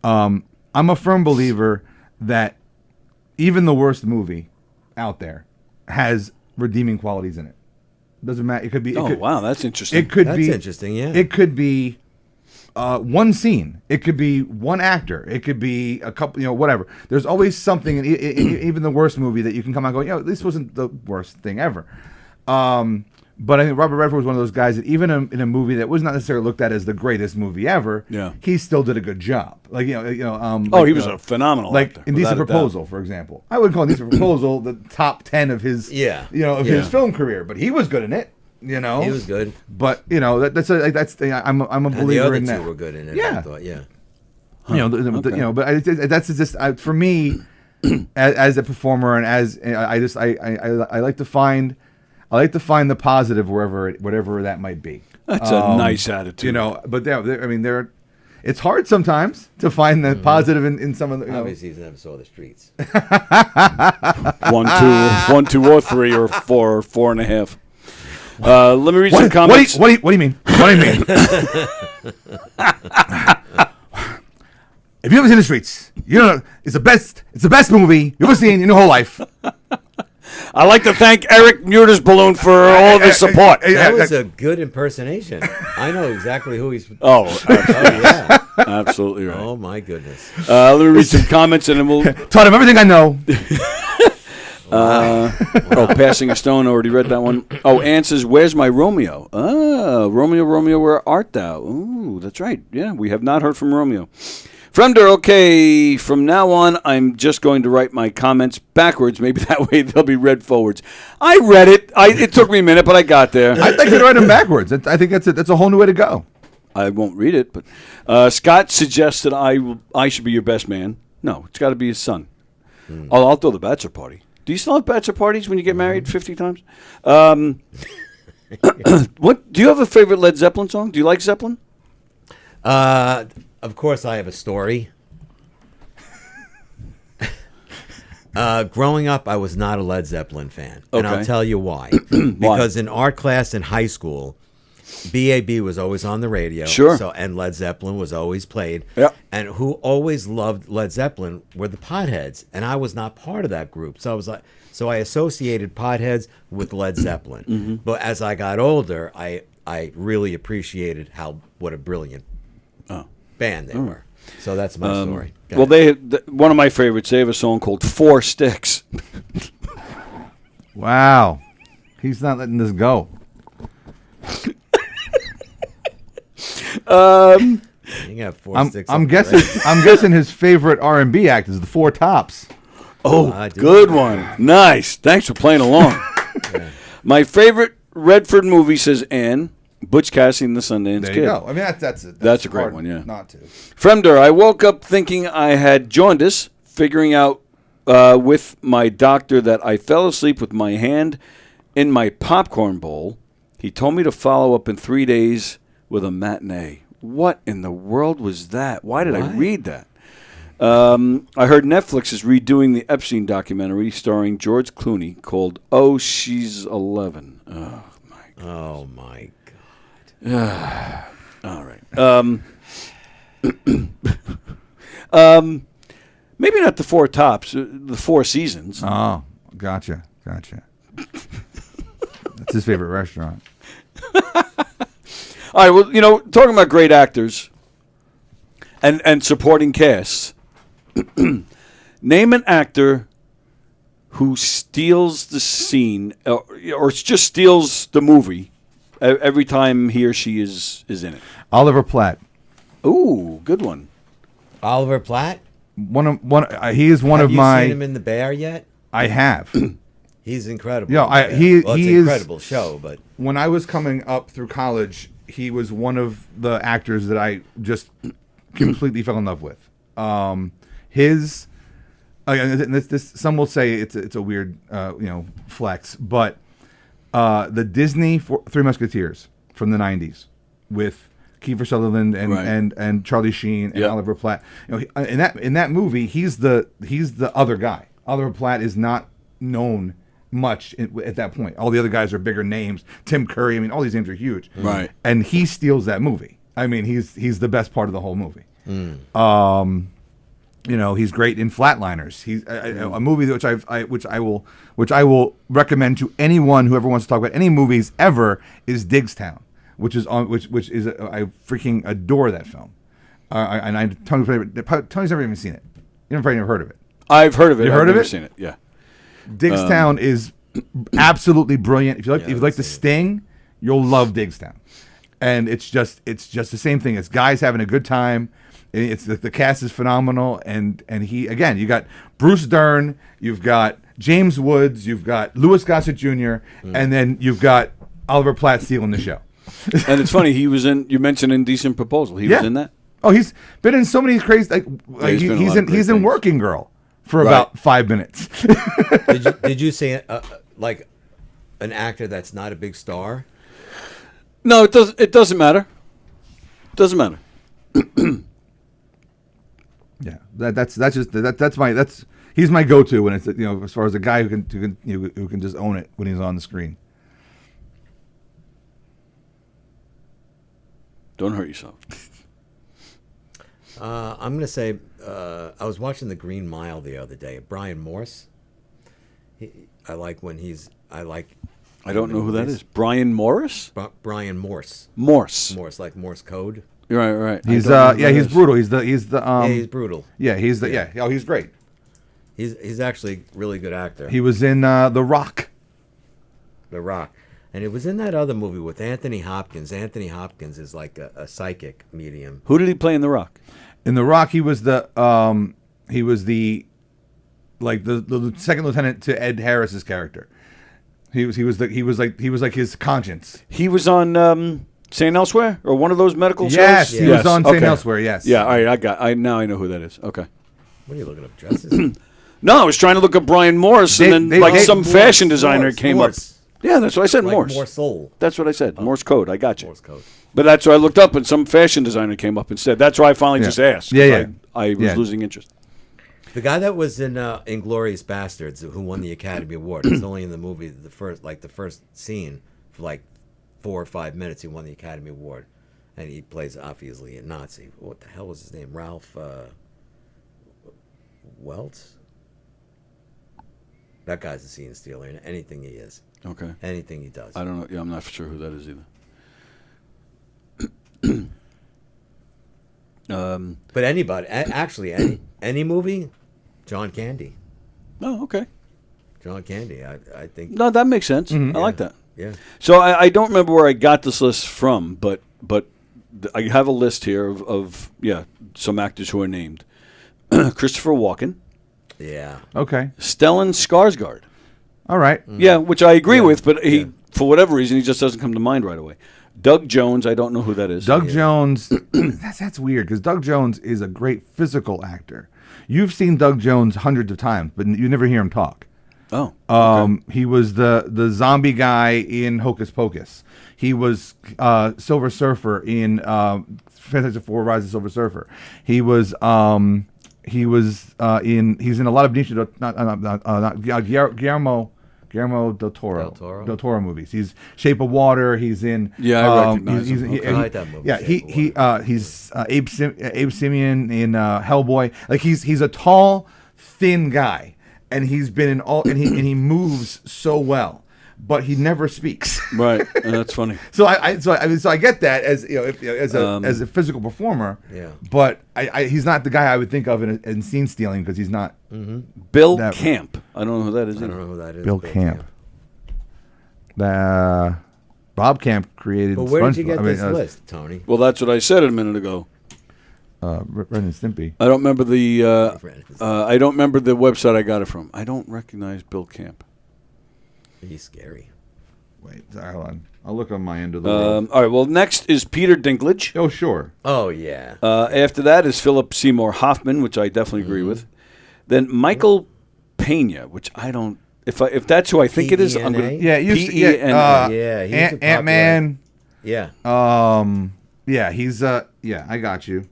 I'm a firm believer that even the worst movie out there has redeeming qualities in it. Doesn't matter. It could be. Wow, that's interesting. It could That's be interesting, yeah. It could be one scene. It could be one actor. It could be a couple. Whatever. There's always something in even the worst movie that you can come out and go, this wasn't the worst thing ever. But I think Robert Redford was one of those guys that even in a movie that was not necessarily looked at as the greatest movie ever, he still did a good job. Like he was a phenomenal like actor, Indecent without a Proposal, for example. I would call Indecent Proposal the top 10 of his his film career, but he was good in it. He was good. But I'm a And the believer other in two that. were good in it. Yeah. I thought, yeah. But that's just for me as a performer, and as I like to find the positive whatever that might be. That's a nice attitude. But it's hard sometimes to find the positive in some of the. Obviously, he's never saw the streets. 1, 2, or 3, or 4, or 4.5. Let me read some comments. What do you mean? What do you mean? If you ever seen The Streets, it's the best movie you've ever seen in your whole life. I'd like to thank Eric Muterspaw for all of his support. That was a good impersonation. I know exactly who he's. Oh, yeah. Absolutely right. Oh my goodness. Let me read some comments and then we'll. Taught him everything I know. Oh, Passing a Stone, already read that one. Oh, Ann says, "Where's my Romeo?" Ah, Romeo, Romeo, where art thou? Ooh, that's right. Yeah, we have not heard from Romeo. Fremder, okay, from now on, I'm just going to write my comments backwards. Maybe that way they'll be read forwards. I read it. It took me a minute, but I got there. I'd like to write them backwards. I think that's a whole new way to go. I won't read it, but Scott suggests that I should be your best man. No, it's got to be his son. I'll throw the bachelor party. Do you still have bachelor parties when you get married 50 times? What do you have a favorite Led Zeppelin song? Do you like Zeppelin? Of course, I have a story. Growing up, I was not a Led Zeppelin fan, and I'll tell you why. Because in art class in high school, BAB was always on the radio. Sure. And Led Zeppelin was always played. Yep. And who always loved Led Zeppelin were the Potheads, and I was not part of that group. So I associated Potheads with Led Zeppelin. Mm-hmm. But as I got older, I really appreciated what a brilliant band they were. So that's my story. Well, one of my favorites. They have a song called "Four Sticks." Wow, he's not letting this go. You got four sticks. I'm guessing his favorite R&B act is the Four Tops. Oh, good one. Nice. Thanks for playing along. My favorite Redford movie, says Ann, Butch Cassidy and the Sundance There Kid. you go. I mean, that's a great hard one, yeah. Not to. Fremder, I woke up thinking I had jaundice, figuring out with my doctor that I fell asleep with my hand in my popcorn bowl. He told me to follow up in 3 days with a matinee. What in the world was that? Why did I read that? I heard Netflix is redoing the Epstein documentary starring George Clooney called "Oh, She's 11." Oh, my God. Oh, my God. All right. Maybe not the Four Tops, the Four Seasons. Oh, gotcha. That's his favorite restaurant. All right, well, talking about great actors and supporting casts, name an actor who steals the scene or just steals the movie every time he or she is in it. Oliver Platt. Ooh, good one. Oliver Platt? He is one of my... Have you seen him in The Bear yet? I have. He's incredible. Yeah, it's an incredible show, but... When I was coming up through college, he was one of the actors that I just completely fell in love with. Some will say it's a weird flex, but the Disney Three Musketeers from the 90s with Kiefer Sutherland and Charlie Sheen and Oliver Platt. In that movie, he's the other guy. Oliver Platt is not known much at that point. All the other guys are bigger names. Tim Curry. I mean, all these names are huge. Right. And he steals that movie. I mean, he's the best part of the whole movie. He's great in Flatliners. He's a movie which I will recommend to anyone who ever wants to talk about any movies ever is Diggstown, which is I freaking adore that film. Tony's never even seen it. You've probably never heard of it. I've heard of it. You heard of it? Seen it? Yeah. Diggstown is absolutely brilliant. If you like The Sting, you'll love Diggstown. And it's just the same thing. It's guys having a good time. It's the cast is phenomenal, and you got Bruce Dern, you've got James Woods, you've got Louis Gossett Jr., and then you've got Oliver Platt stealing the show. And it's funny, he was in. You mentioned Indecent Proposal. He was in that. Oh, he's been in so many crazy. He's in Working Girl for about 5 minutes. Did you say like an actor that's not a big star? No, it doesn't. It doesn't matter. It doesn't matter. Yeah, he's my go-to when it's as far as a guy who can just own it when he's on the screen. Don't hurt yourself. I'm gonna say I was watching The Green Mile the other day. Brian Morse. I don't know who that is. Brian Morris? Brian Morse. Morse, like Morse code. Right. He's I don't know who he's that is. brutal. He's the Yeah, he's brutal. Yeah, Oh, he's great. He's actually a really good actor. He was in The Rock. The Rock. And it was in that other movie with Anthony Hopkins. Anthony Hopkins is like a psychic medium. Who did he play in The Rock? In The Rock, he was the second lieutenant to Ed Harris's character. He was like his conscience. He was on St. Elsewhere or one of those medical Yes, shows. he was on St. Elsewhere. Yes. Yeah. All right. Now I know who that is. Okay. What are you looking up? Dresses? No, I was trying to look up Brian Morse, and then some fashion designer came up. Yeah, that's what I said. Like Morse. Morse soul. That's what I said. Morse code. I got you. Morse code. But that's what I looked up, and some fashion designer came up and said. That's why I finally just asked. 'Cause I was losing interest. The guy that was in Inglourious Bastards, who won the Academy Award, it's only in the movie the first scene for like 4 or 5 minutes. He won the Academy Award, and he plays obviously a Nazi. What the hell was his name? Ralph Weltz. That guy's a scene stealer in anything he is. Okay. Anything he does. I don't know. Yeah, I'm not sure who that is either. But anybody, actually, any movie, John Candy. Oh, okay. John Candy, I think. No, that makes sense. I like that. Yeah. So I don't remember where I got this list from, but I have a list here of some actors who are named. Christopher Walken. Yeah. Okay. Stellan Skarsgård. All right. Yeah, which I agree with, but he, for whatever reason, he just doesn't come to mind right away. Doug Jones, I don't know who that is. Doug Jones, that's weird because Doug Jones is a great physical actor. You've seen Doug Jones hundreds of times, but you never hear him talk. Oh. Okay. He was the zombie guy in Hocus Pocus. He was Silver Surfer in Fantastic Four: Rise of Silver Surfer. He's in a lot of Benicio Guillermo del Toro movies. He's Shape of Water. He's in. Yeah, I recognize him. I like that movie. Yeah, he's Abe Simeon in Hellboy. Like he's a tall, thin guy, and he's been in all, and he moves so well, but he never speaks. Right, that's funny. So I get that as as a physical performer. Yeah. But he's not the guy I would think of in scene stealing because he's not. Bill Camp. I don't know who that is. I don't know who that is. Bill Camp. Bob Camp created. But where did you get this list, Tony? Well, that's what I said a minute ago. Ren and Stimpy. I don't remember the. I don't remember the website I got it from. I don't recognize Bill Camp. He's scary. Wait, hold on. I'll look on my end of the world. All right. Well, next is Peter Dinklage. Oh, sure. Oh, yeah. After that is Philip Seymour Hoffman, which I definitely agree with. Then Michael Pena, which I don't. If that's who I think it is, I'm gonna. Yeah, he's Ant-Man. Yeah. He's I got you.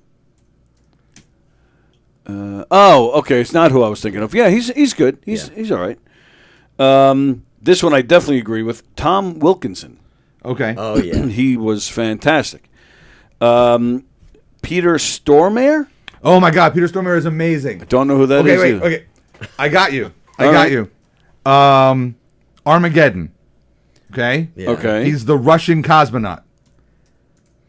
Okay, it's not who I was thinking of. Yeah, he's good. He's all right. This one I definitely agree with. Tom Wilkinson. Okay. Oh yeah, he was fantastic. Peter Stormare. Oh my God, Peter Stormare is amazing. I don't know who that is. Okay. I got you. You. Armageddon. Okay. Yeah. Okay. He's the Russian cosmonaut.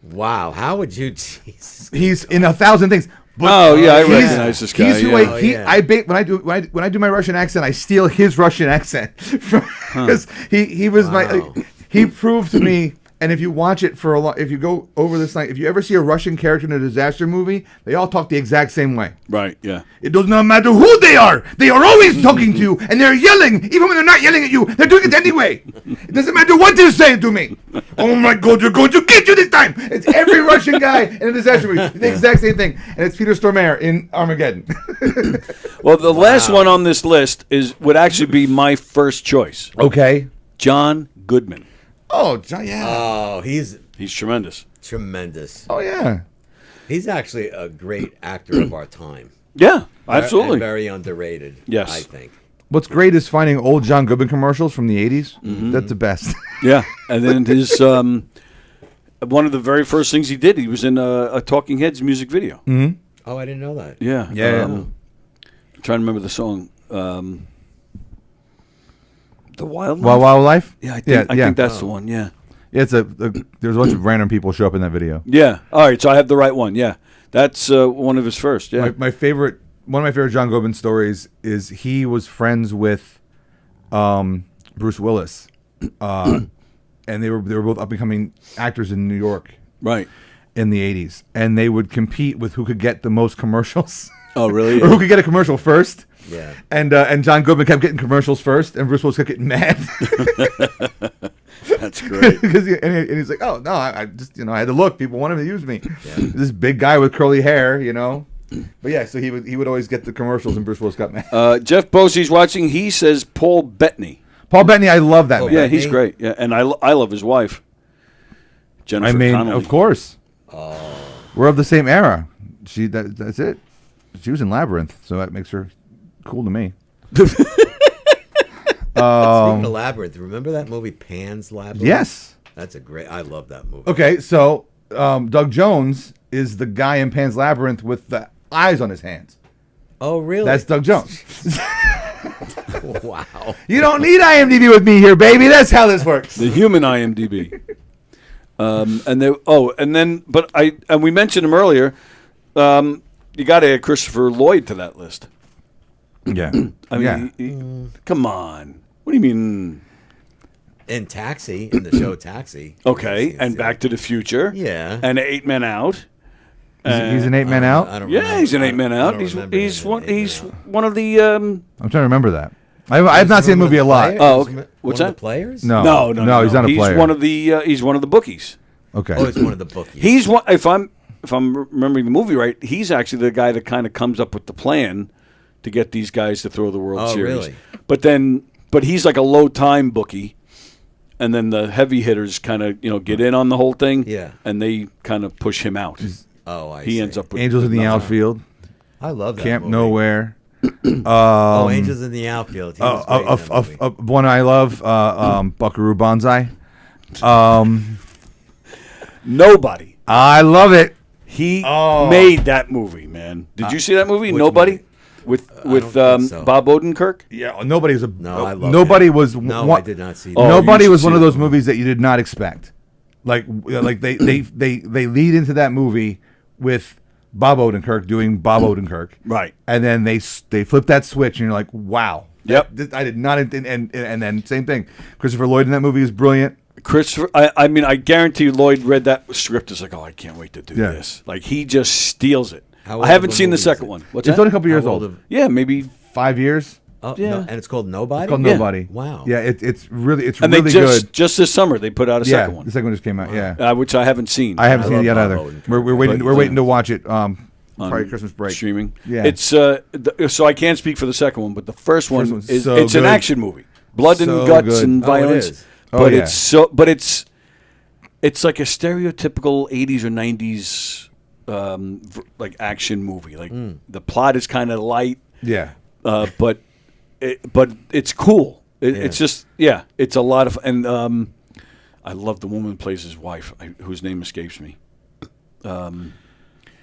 Wow, how would you? Jesus. He's in 1,000 things. But I recognize this guy. He's when I do my Russian accent, I steal his Russian accent because he was he proved to me. And if you watch it if you go over this night, if you ever see a Russian character in a disaster movie, they all talk the exact same way. Right. Yeah. It does not matter who they are always talking to you, and they're yelling even when they're not yelling at you. They're doing it anyway. It doesn't matter what they're saying to me. Oh my God, they're going to get you this time. It's every Russian guy in a disaster movie, the exact same thing, and it's Peter Stormare in Armageddon. Well, the last one on this list would actually be my first choice. Okay. John Goodman. Oh, John, yeah. Oh, he's tremendous. Tremendous. Oh, yeah. He's actually a great actor of our time. Yeah, absolutely. And very underrated. Yes, I think. What's great is finding old John Goodman commercials from the 80s. Mm-hmm. That's the best. Yeah, and then his one of the very first things he did, he was in a Talking Heads music video. Mm-hmm. Oh, I didn't know that. Yeah. I'm trying to remember the song. The Wild Life? Wild Life? Yeah, I think that's the one. Yeah. It's there's a bunch of random people show up in that video. Yeah. All right. So I have the right one. Yeah. That's one of his first. Yeah. One of my favorite John Goodman stories is he was friends with Bruce Willis, and they were both up and coming actors in New York, right, in the '80s, and they would compete with who could get the most commercials. Oh, really? Or who could get a commercial first? Yeah. And John Goodman kept getting commercials first, and Bruce Willis kept getting mad. That's great. and he's like, "Oh no, I just I had to look. People wanted to use me. Yeah. This big guy with curly hair, But yeah, so he would always get the commercials, and Bruce Willis got mad. Jeff Bosey's watching. He says Paul Bettany. Paul Bettany, I love that man. Yeah, he's great. Yeah, and I love his wife, Jennifer Connelly. Of course. We're of the same era. That's it. She was in Labyrinth, so that makes her cool to me. Speaking of Labyrinth, remember that movie Pan's Labyrinth? Yes. I love that movie. Okay, so Doug Jones is the guy in Pan's Labyrinth with the eyes on his hands. Oh, really? That's Doug Jones. Wow. You don't need IMDb with me here, baby. That's how this works. The human IMDb. And we mentioned him earlier. You got to add Christopher Lloyd to that list. Yeah. I mean, come on. What do you mean? In Taxi, in the show Taxi. Okay, and Back to the Future. Yeah. And 8 Men Out. He's an 8 Man Out? I don't Yeah, remember. he's an 8 Man Out. He's one of the. I'm trying to remember that. I've not seen the movie a lot. Oh, okay. What's one that? Of the players? No, he's not a player. He's one of the bookies. Okay. Oh, he's one of the bookies. He's one. If I'm remembering the movie right, he's actually the guy that kind of comes up with the plan to get these guys to throw the World Series. Really? But he's like a low time bookie, and then the heavy hitters kind of get in on the whole thing. Yeah. And they kind of push him out. I he see. ends up with Angels in the nothing. Outfield. I love that Camp movie. Nowhere. Angels in the Outfield. He was great in that movie. One I love, Buckaroo Banzai. Nobody. I love it. He made that movie, man. Did you see that movie? Nobody. Movie? With don't think so. Bob Odenkirk. Yeah, Nobody was I love Nobody it. was. No, I did not see that. Nobody you was should one see of that those movies that you did not expect. Like they lead into that movie with Bob Odenkirk doing Bob Odenkirk, Right. and then they flip that switch, and you're like, wow. Yep. I did not. And then same thing. Christopher Lloyd in that movie is brilliant. Christopher, I mean, I guarantee you Lloyd read that script. Is like, oh, I can't wait to do Yeah. this. Like he just steals it. How old I haven't of a seen the movie second is it? one. What's It's that? only a couple years How old old. of- Yeah, maybe. 5 years. Oh, Yeah. no, and it's called Nobody? It's called Yeah. Nobody. Wow. Yeah, it's really And really they good. just this summer they put out a second one, The second one just came out. Yeah, which I haven't seen. I haven't I seen it love yet Bob either. Odenkirk. We're waiting. But, We're waiting to watch it. Probably on Christmas break. streaming. Yeah. It's so I can't speak for the second one, but the first one one's is so it's an good. action movie, blood So and guts good. and Oh, it violence. is. But Oh, yeah. it's like a stereotypical 80s or 90s like action movie. Like the plot is kind of light, Yeah. but it's cool. It's just it's a lot of and I love the woman who plays his wife, whose name escapes me. Hold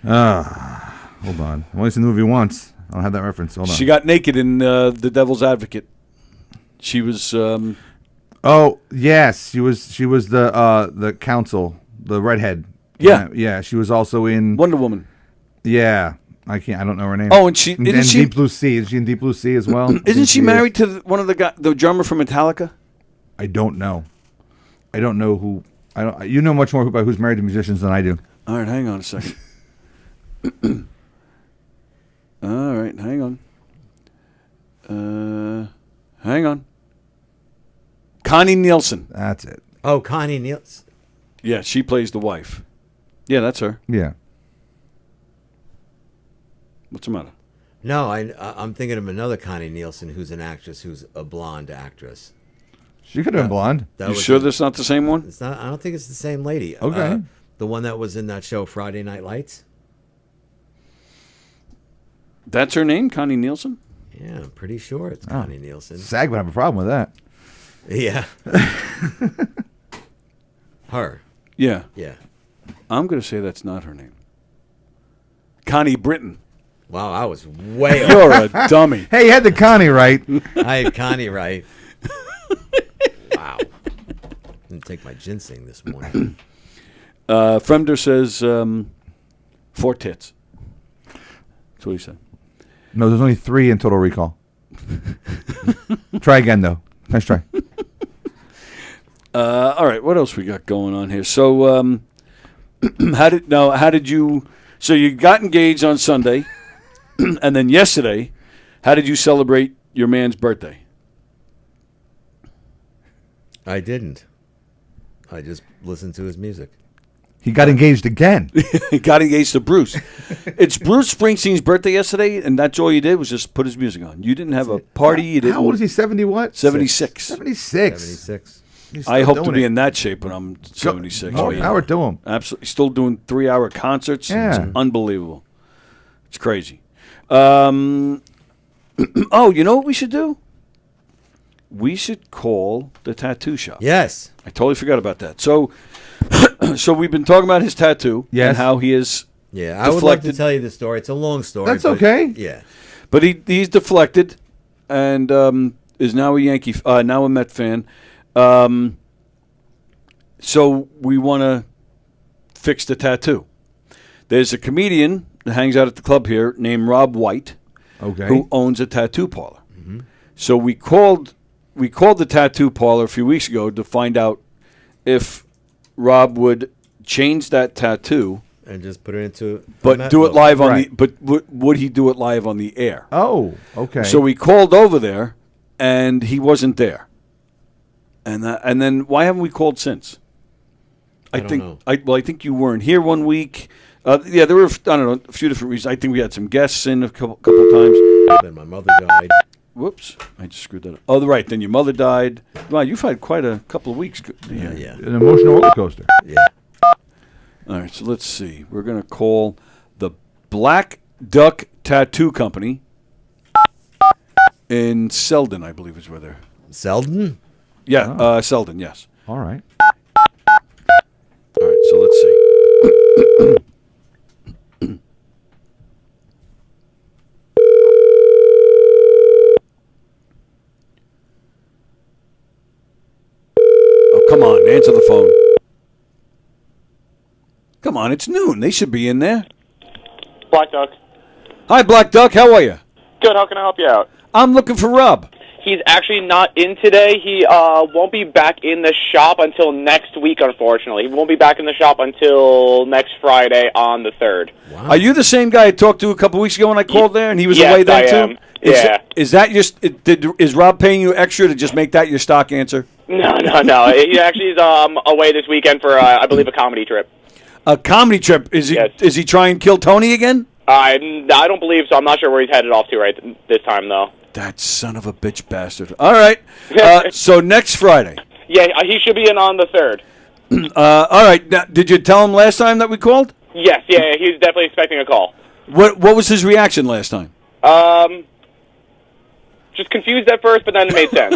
on. I've only seen the movie once. I don't have that reference. Hold on. She got naked in The Devil's Advocate. She was. Oh yes, she was the counsel, the redhead. Yeah. Yeah. She was also in Wonder Woman. Yeah, I don't know her name. Oh, and she- isn't she- Deep Blue Sea. Is she in Deep Blue Sea as well? Isn't she married to one of the drummer from Metallica? I don't know. I don't know who. I don't. You know much more about who's married to musicians than I do. All right, hang on a second. All right, hang on. Hang on. Connie Nielsen. That's it. Oh, Connie Nielsen. Yeah, she plays the wife. Yeah, that's her. Yeah. What's the matter? No, I'm thinking of another Connie Nielsen who's an actress, who's a blonde actress. She could have been blonde. You sure that's not the same one? It's not. I don't think it's the same lady. Okay. The one that was in that show Friday Night Lights. That's her name, Connie Nielsen? Yeah, I'm pretty sure it's Connie Nielsen. SAG would have a problem with that. Yeah. Her. Yeah. Yeah. I'm going to say that's not her name. Connie Britton. Wow, I was way off. You're a dummy. Hey, you had the Connie right. I had Connie right. Wow. didn't take my ginseng this morning. Fremder says 4 tits. That's what he said. No, there's only 3 in Total Recall. Try again, though. Nice try. All right, what else we got going on here? So, how did you? So you got engaged on Sunday, and then yesterday, how did you celebrate your man's birthday? I didn't. I just listened to his music. He got engaged again. He got engaged to Bruce. It's Bruce Springsteen's birthday yesterday, and that's all you did was just put his music on. You didn't have a party. You didn't. How old is he? 70 what? 76. 76. 76. I hope to be in that shape when I'm 76. More power to him. Absolutely. Still doing 3-hour concerts. Yeah. It's unbelievable. It's crazy. Oh, you know what we should do? We should call the tattoo shop. Yes. I totally forgot about that. So we've been talking about his tattoo and how he is I would like to tell you the story. It's a long story. That's but okay. Yeah. But he's deflected and is now a Met fan. So we want to fix the tattoo. There's a comedian that hangs out at the club here named Rob White, who owns a tattoo parlor. Mm-hmm. So we called the tattoo parlor a few weeks ago to find out if Rob would change that tattoo and just put it into, but do it live on the. But would he do it live on the air? Oh, okay. So we called over there, and he wasn't there. And then why haven't we called since? I don't think know. I think you weren't here one week. There were a few different reasons. I think we had some guests in a couple times. Then my mother died. Whoops, I just screwed that up. Oh, right. Then your mother died. Wow, you've had quite a couple of weeks. Yeah. An emotional roller coaster. Yeah. All right, so let's see. We're going to call the Black Duck Tattoo Company in Selden, I believe is where they're. Selden? Yeah, Selden, yes. All right. All right, so let's see. Oh, come on, answer the phone. Come on, it's noon. They should be in there. Black Duck. Hi, Black Duck. How are you? Good, how can I help you out? I'm looking for Rob. He's actually not in today. He won't be back in the shop until next week, unfortunately. He won't be back in the shop until next Friday on the 3rd. Wow. Are you the same guy I talked to a couple weeks ago when I called there and he was Yes, away then I too? am. Yeah. Is that just is Rob paying you extra to just make that your stock answer? No. He actually is away this weekend for, I believe, a comedy trip. A comedy trip? Is he? Yes. Is he trying to kill Tony again? I don't believe so. I'm not sure where he's headed off to this time, though. That son of a bitch bastard. All right. So next Friday. Yeah, he should be in on the 3rd. All right. Now, did you tell him last time that we called? Yes, yeah, he's definitely expecting a call. What was his reaction last time? Just confused at first, but then it made sense.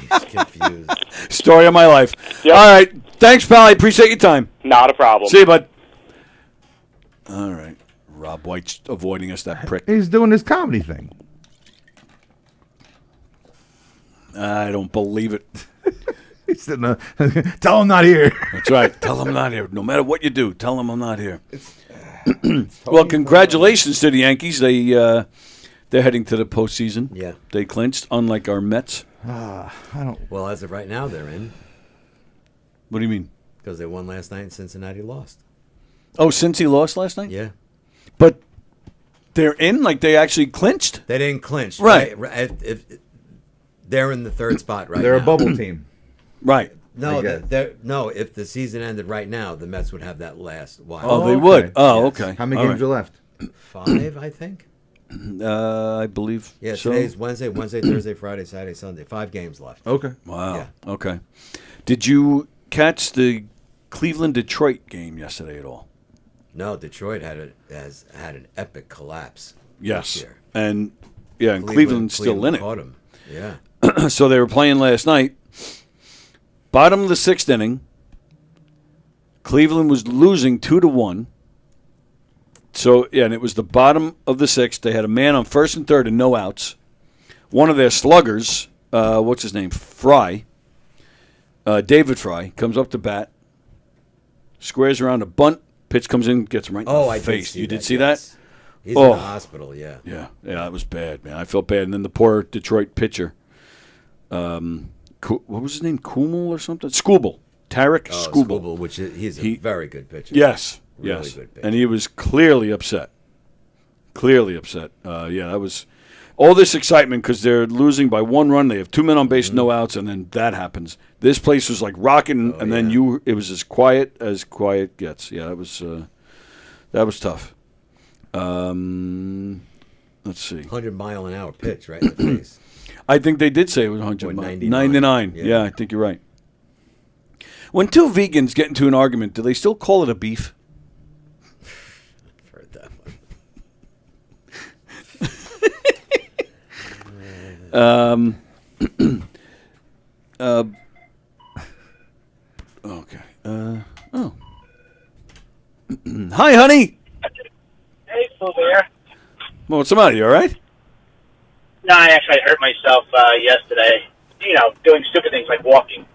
He's confused. Story of my life. Yep. All right. Thanks, pal. I appreciate your time. Not a problem. See you, bud. All right. Rob White's avoiding us, that prick. He's doing his comedy thing. I don't believe it. He's sitting there, tell him not here. That's right. Tell him I'm not here. No matter what you do, tell him I'm not here. Well, congratulations to the Yankees. They're heading to the postseason. Yeah. They clinched, unlike our Mets. I don't. Well, as of right now, they're in. What do you mean? Because they won last night and Cincinnati lost. Oh, since he lost last night? Yeah. But they're in? Like they actually clinched? They didn't clinch. Right. If they're in the 3rd spot right They're now. a bubble team. Right. No, I guess. no. If the season ended right now, the Mets would have that last wild. Oh, they okay. would. Oh, Yes. okay. How many All games right. are left? 5, I think. I believe Yeah, so. today's Wednesday, Thursday, Friday, Saturday, Sunday. 5 games left. Okay. Wow. Yeah. Okay. Did you catch the Cleveland-Detroit game yesterday at all? No, Detroit has had an epic collapse. Yes. This year. And Cleveland's still in it. Caught 'em. Yeah. So they were playing last night. Bottom of the 6th inning. Cleveland was losing 2-1. So, and it was the bottom of the 6th. They had a man on 1st and 3rd and no outs. One of their sluggers, what's his name, Fry, David Fry comes up to bat, squares around a bunt, pitch comes in, gets him right in the I face. did see You that, did see yes. that? He's in the hospital, yeah. Yeah, that was bad, man. I felt bad. And then the poor Detroit pitcher, what was his name? Kumel or something? Skubal. Tarek Skubal. Skubal, which he's a very good pitcher. Yes, Really yes. good pitcher. And he was clearly upset. That was all this excitement because they're losing by 1 run. They have 2 men on base, no outs, and then that happens. This place was like rocking, and then it was as quiet gets. Yeah, that was tough. Let's see. 100-mile-an-hour pitch right in the face. I think they did say it was 100 miles. 99. Yeah. Yeah, I think you're right. When two vegans get into an argument, do they still call it a beef? I've heard that one. Okay. Hi, honey. Hey, Pooh Bear. Well, what's the matter? You all right? No, I actually hurt myself yesterday. You know, doing stupid things like walking.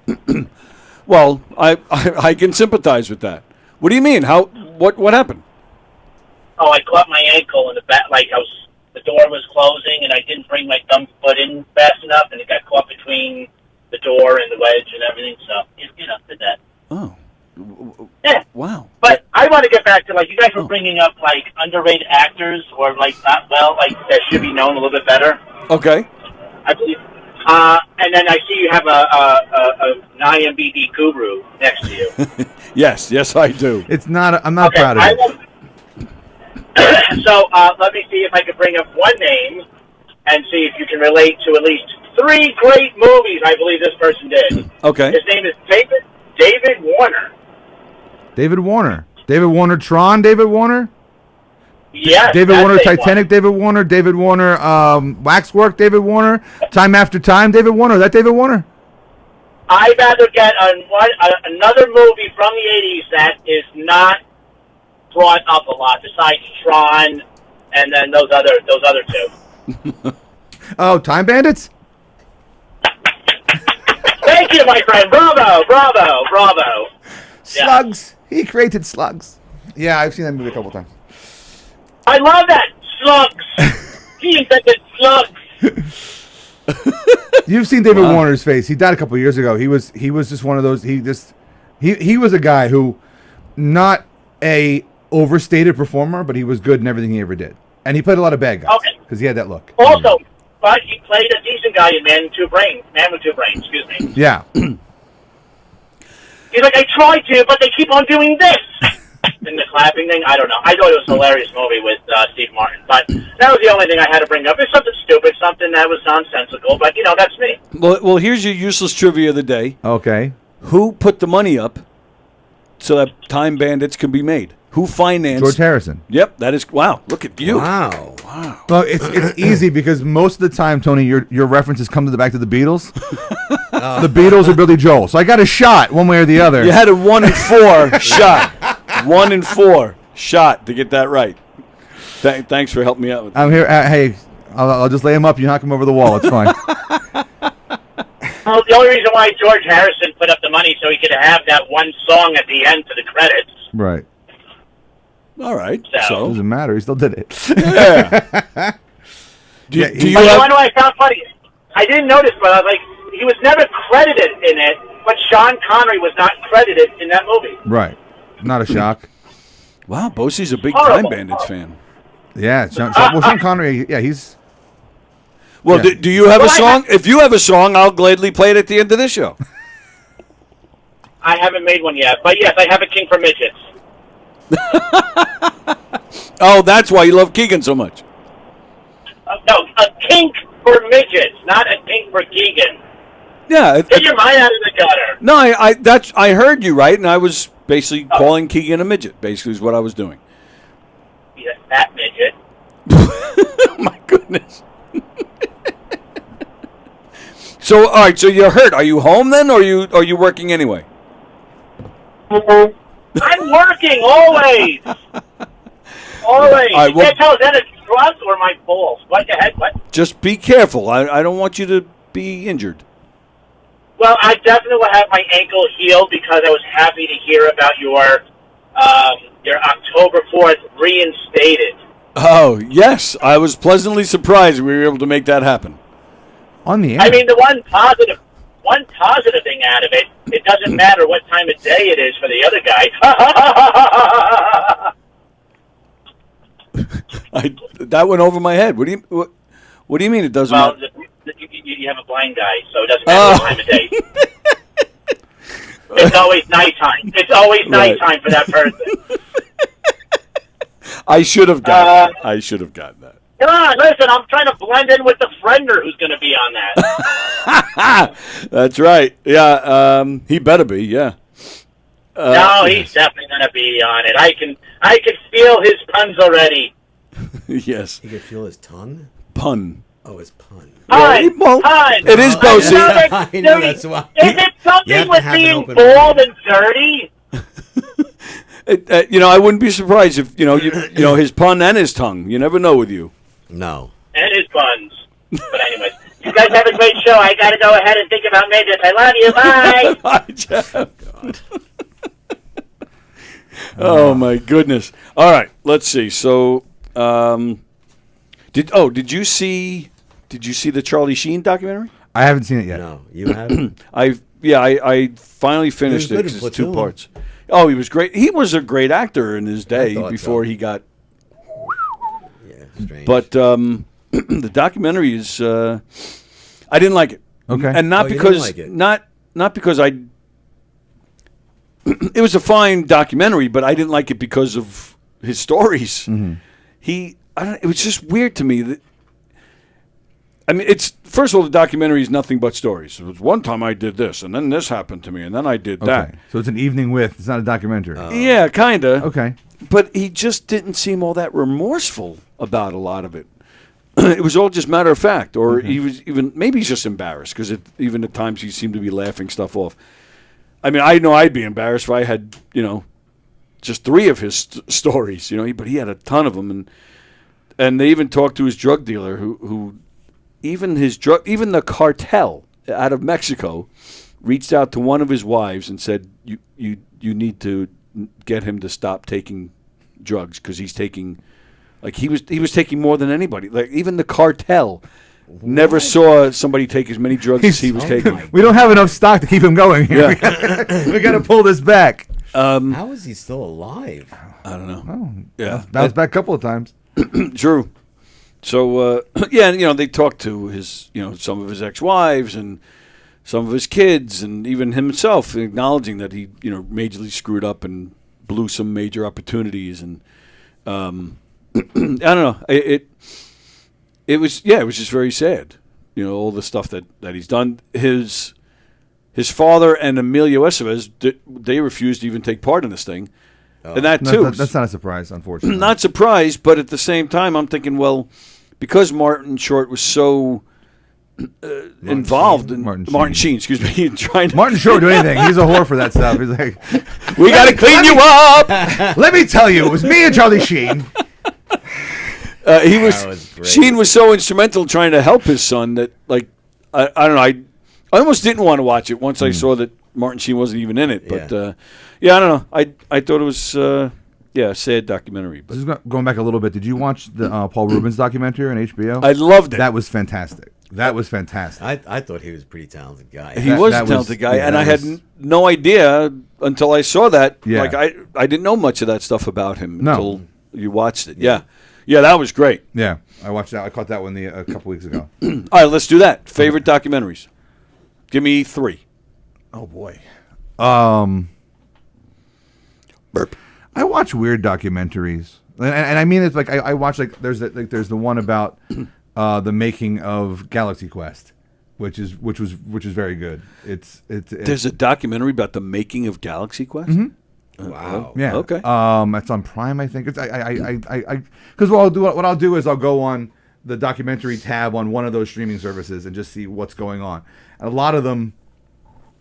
Well, I can sympathize with that. What do you mean? What happened? Oh, I caught my ankle in the back. Like the door was closing, and I didn't bring my thumb foot in fast enough, and it got caught between the door and the wedge and everything. So, did that. Oh. Yeah. Wow. But I want to get back to, like, you guys were bringing up, like, underrated actors or, like, not well, like, that should be known a little bit better. Okay. I believe. And then I see you have an IMDb guru next to you. Yes, I do. It's not. I'm not proud of it. So let me see if I can bring up one name and see if you can relate to at least 3 great movies I believe this person did. Okay. His name is David Warner. David Warner. David Warner. Tron. David Warner. Yes. David that's Warner. a Titanic. David Warner. David Warner. Waxwork. David Warner. Time After Time. David Warner. Is that David Warner? I'd rather get another movie from the 80s that is not brought up a lot besides Tron and then those other 2. Oh, Time Bandits. Thank you, my friend. Bravo. Slugs. He created Slugs. Yeah, I've seen that movie a couple times. I love that. Slugs. He invented slugs. You've seen David Warner's face. He died a couple years ago. He was just one of those. He was a guy who, not a overstated performer, but he was good in everything he ever did, and he played a lot of bad guys because he had that look. Also, but he played a decent guy in Man with Two Brains. Excuse me. Yeah. He's like, I tried to, but they keep on doing this. And the clapping thing, I don't know. I thought it was a hilarious movie with Steve Martin, but that was the only thing I had to bring up. It's something stupid, something that was nonsensical, but that's me. Well, here's your useless trivia of the day. Okay. Who put the money up so that Time Bandits can be made? Who financed? George Harrison. Yep, that is. Wow, look at you. Wow. Well, it's easy because most of the time, Tony, your references come back to the Beatles. The Beatles or Billy Joel. So I got a shot one way or the other. You had a 1 in 4 shot. 1 in 4 shot to get that right. Thanks for helping me out with that. I'm here. Hey, I'll just lay him up. You knock him over the wall. It's fine. Well, the only reason why George Harrison put up the money so he could have that one song at the end for the credits. Right. All right. So doesn't matter. He still did it. Yeah. do you you know what I found funny? I didn't notice, but I was like, he was never credited in it, but Sean Connery was not credited in that movie. Right. Not a shock. Wow, Bosie's a big Horrible. Time Bandits fan. Yeah. Sean Connery. Yeah, he's. Well, Yeah. do you have a song? If you have a song, I'll gladly play it at the end of this show. I haven't made one yet, but yes, I have a King for Midgets. Oh, that's why you love Keegan so much. No, a kink for midgets, not a kink for Keegan. Yeah. Get your mind out of the gutter. No, I heard you right, and I was basically calling Keegan a midget. Basically, is what I was doing. He's a fat midget. Oh my goodness. So, all right. So you're hurt. Are you home then, or are you working anyway? I'm working always. Always. All right, You can't tell, is that a drug or my balls? What the heck? What? Just be careful. I don't want you to be injured. Well, I definitely will have my ankle healed because I was happy to hear about your October 4th reinstated. Oh, yes. I was pleasantly surprised we were able to make that happen. On the air. I mean, the one positive thing out of it, it doesn't matter what time of day it is for the other guy. That went over my head. What do you mean it doesn't Well, matter? you have a blind guy, so it doesn't matter what time of day. It's always nighttime. It's always nighttime for that person. I should have gotten that. I should have gotten that. Come on, listen, I'm trying to blend in with the friender who's going to be on that. That's right. Yeah, he better be. Yeah. No, he's definitely going to be on it. I can feel his puns already. Yes. You can feel his tongue? Pun. Oh, his pun. Pun. Pun. It is bossy. I know that's why. Is it You something have to with have an being open bald and dirty? I wouldn't be surprised if his pun and his tongue. You never know with you. No. And his puns. But anyways, you guys have a great show. I got to go ahead and think about midgets. I love you. Bye. Bye, Jeff. Oh my goodness! All right, let's see. So, did you see the Charlie Sheen documentary? I haven't seen it yet. No, you haven't. I finally finished it. good 'Cause in it's two Platoon. parts. Oh, he was great. He was a great actor in his day thought before so. he got. Yeah, strange. But the documentary is. I didn't like it. Okay. And not Oh, you because didn't like it. not because I. It was a fine documentary, but I didn't like it because of his stories. Mm-hmm. It was just weird to me that. I mean, it's first of all, the documentary is nothing but stories. It was one time I did this, and then this happened to me, and then I did that. Okay. So it's an evening with. It's not a documentary. Yeah, kind of. Okay. But he just didn't seem all that remorseful about a lot of it. It was all just matter of fact, or he was maybe he's just embarrassed because even at times he seemed to be laughing stuff off. I mean, I know I'd be embarrassed if I had, just 3 of his stories, but he had a ton of them, and they even talked to his drug dealer, who even the cartel out of Mexico reached out to one of his wives and said, you need to get him to stop taking drugs because he's taking, like he was taking more than anybody. Like even the cartel never saw somebody take as many drugs as he was taking. We don't have enough stock to keep him going here. Yeah. We got to pull this back. How is he still alive? I don't know. Oh, Yeah, bounced back a couple of times. True. So they talked to his, some of his ex-wives and some of his kids, and even himself, acknowledging that he, majorly screwed up and blew some major opportunities, and I don't know. It was just very sad, all the stuff that he's done. His father and Emilio Estevez, they refused to even take part in this thing. And that too. That's not a surprise, unfortunately. Not surprised, but at the same time, I'm thinking, well, because Martin Short was so involved in Martin Sheen, excuse me, trying to Martin Short would do anything. He's a whore for that stuff. He's like, we got to clean you up. Let me tell you, it was me and Charlie Sheen. Sheen was so instrumental trying to help his son that, like, I don't know, I almost didn't want to watch it once I saw that Martin Sheen wasn't even in it. But I don't know. I thought it was a sad documentary. But Just going back a little bit, did you watch the Paul Rubens documentary on HBO? I loved it. That was fantastic. That was fantastic. I thought he was a pretty talented guy. He was a talented guy, and I had no idea until I saw that. Yeah. Like I didn't know much of that stuff about him No. until you watched it. Yeah, that was great. Yeah, I watched that. I caught that one a couple weeks ago. All right, let's do that. Favorite documentaries? Give me 3. Oh boy. Burp. I watch weird documentaries, and I mean it's like I watch there's the one about the making of Galaxy Quest, which was very good. It's There's a documentary about the making of Galaxy Quest. Mm-hmm. Wow. Yeah. Okay. That's on Prime, I think. It's because what I'll do is I'll go on the documentary tab on one of those streaming services and just see what's going on. And a lot of them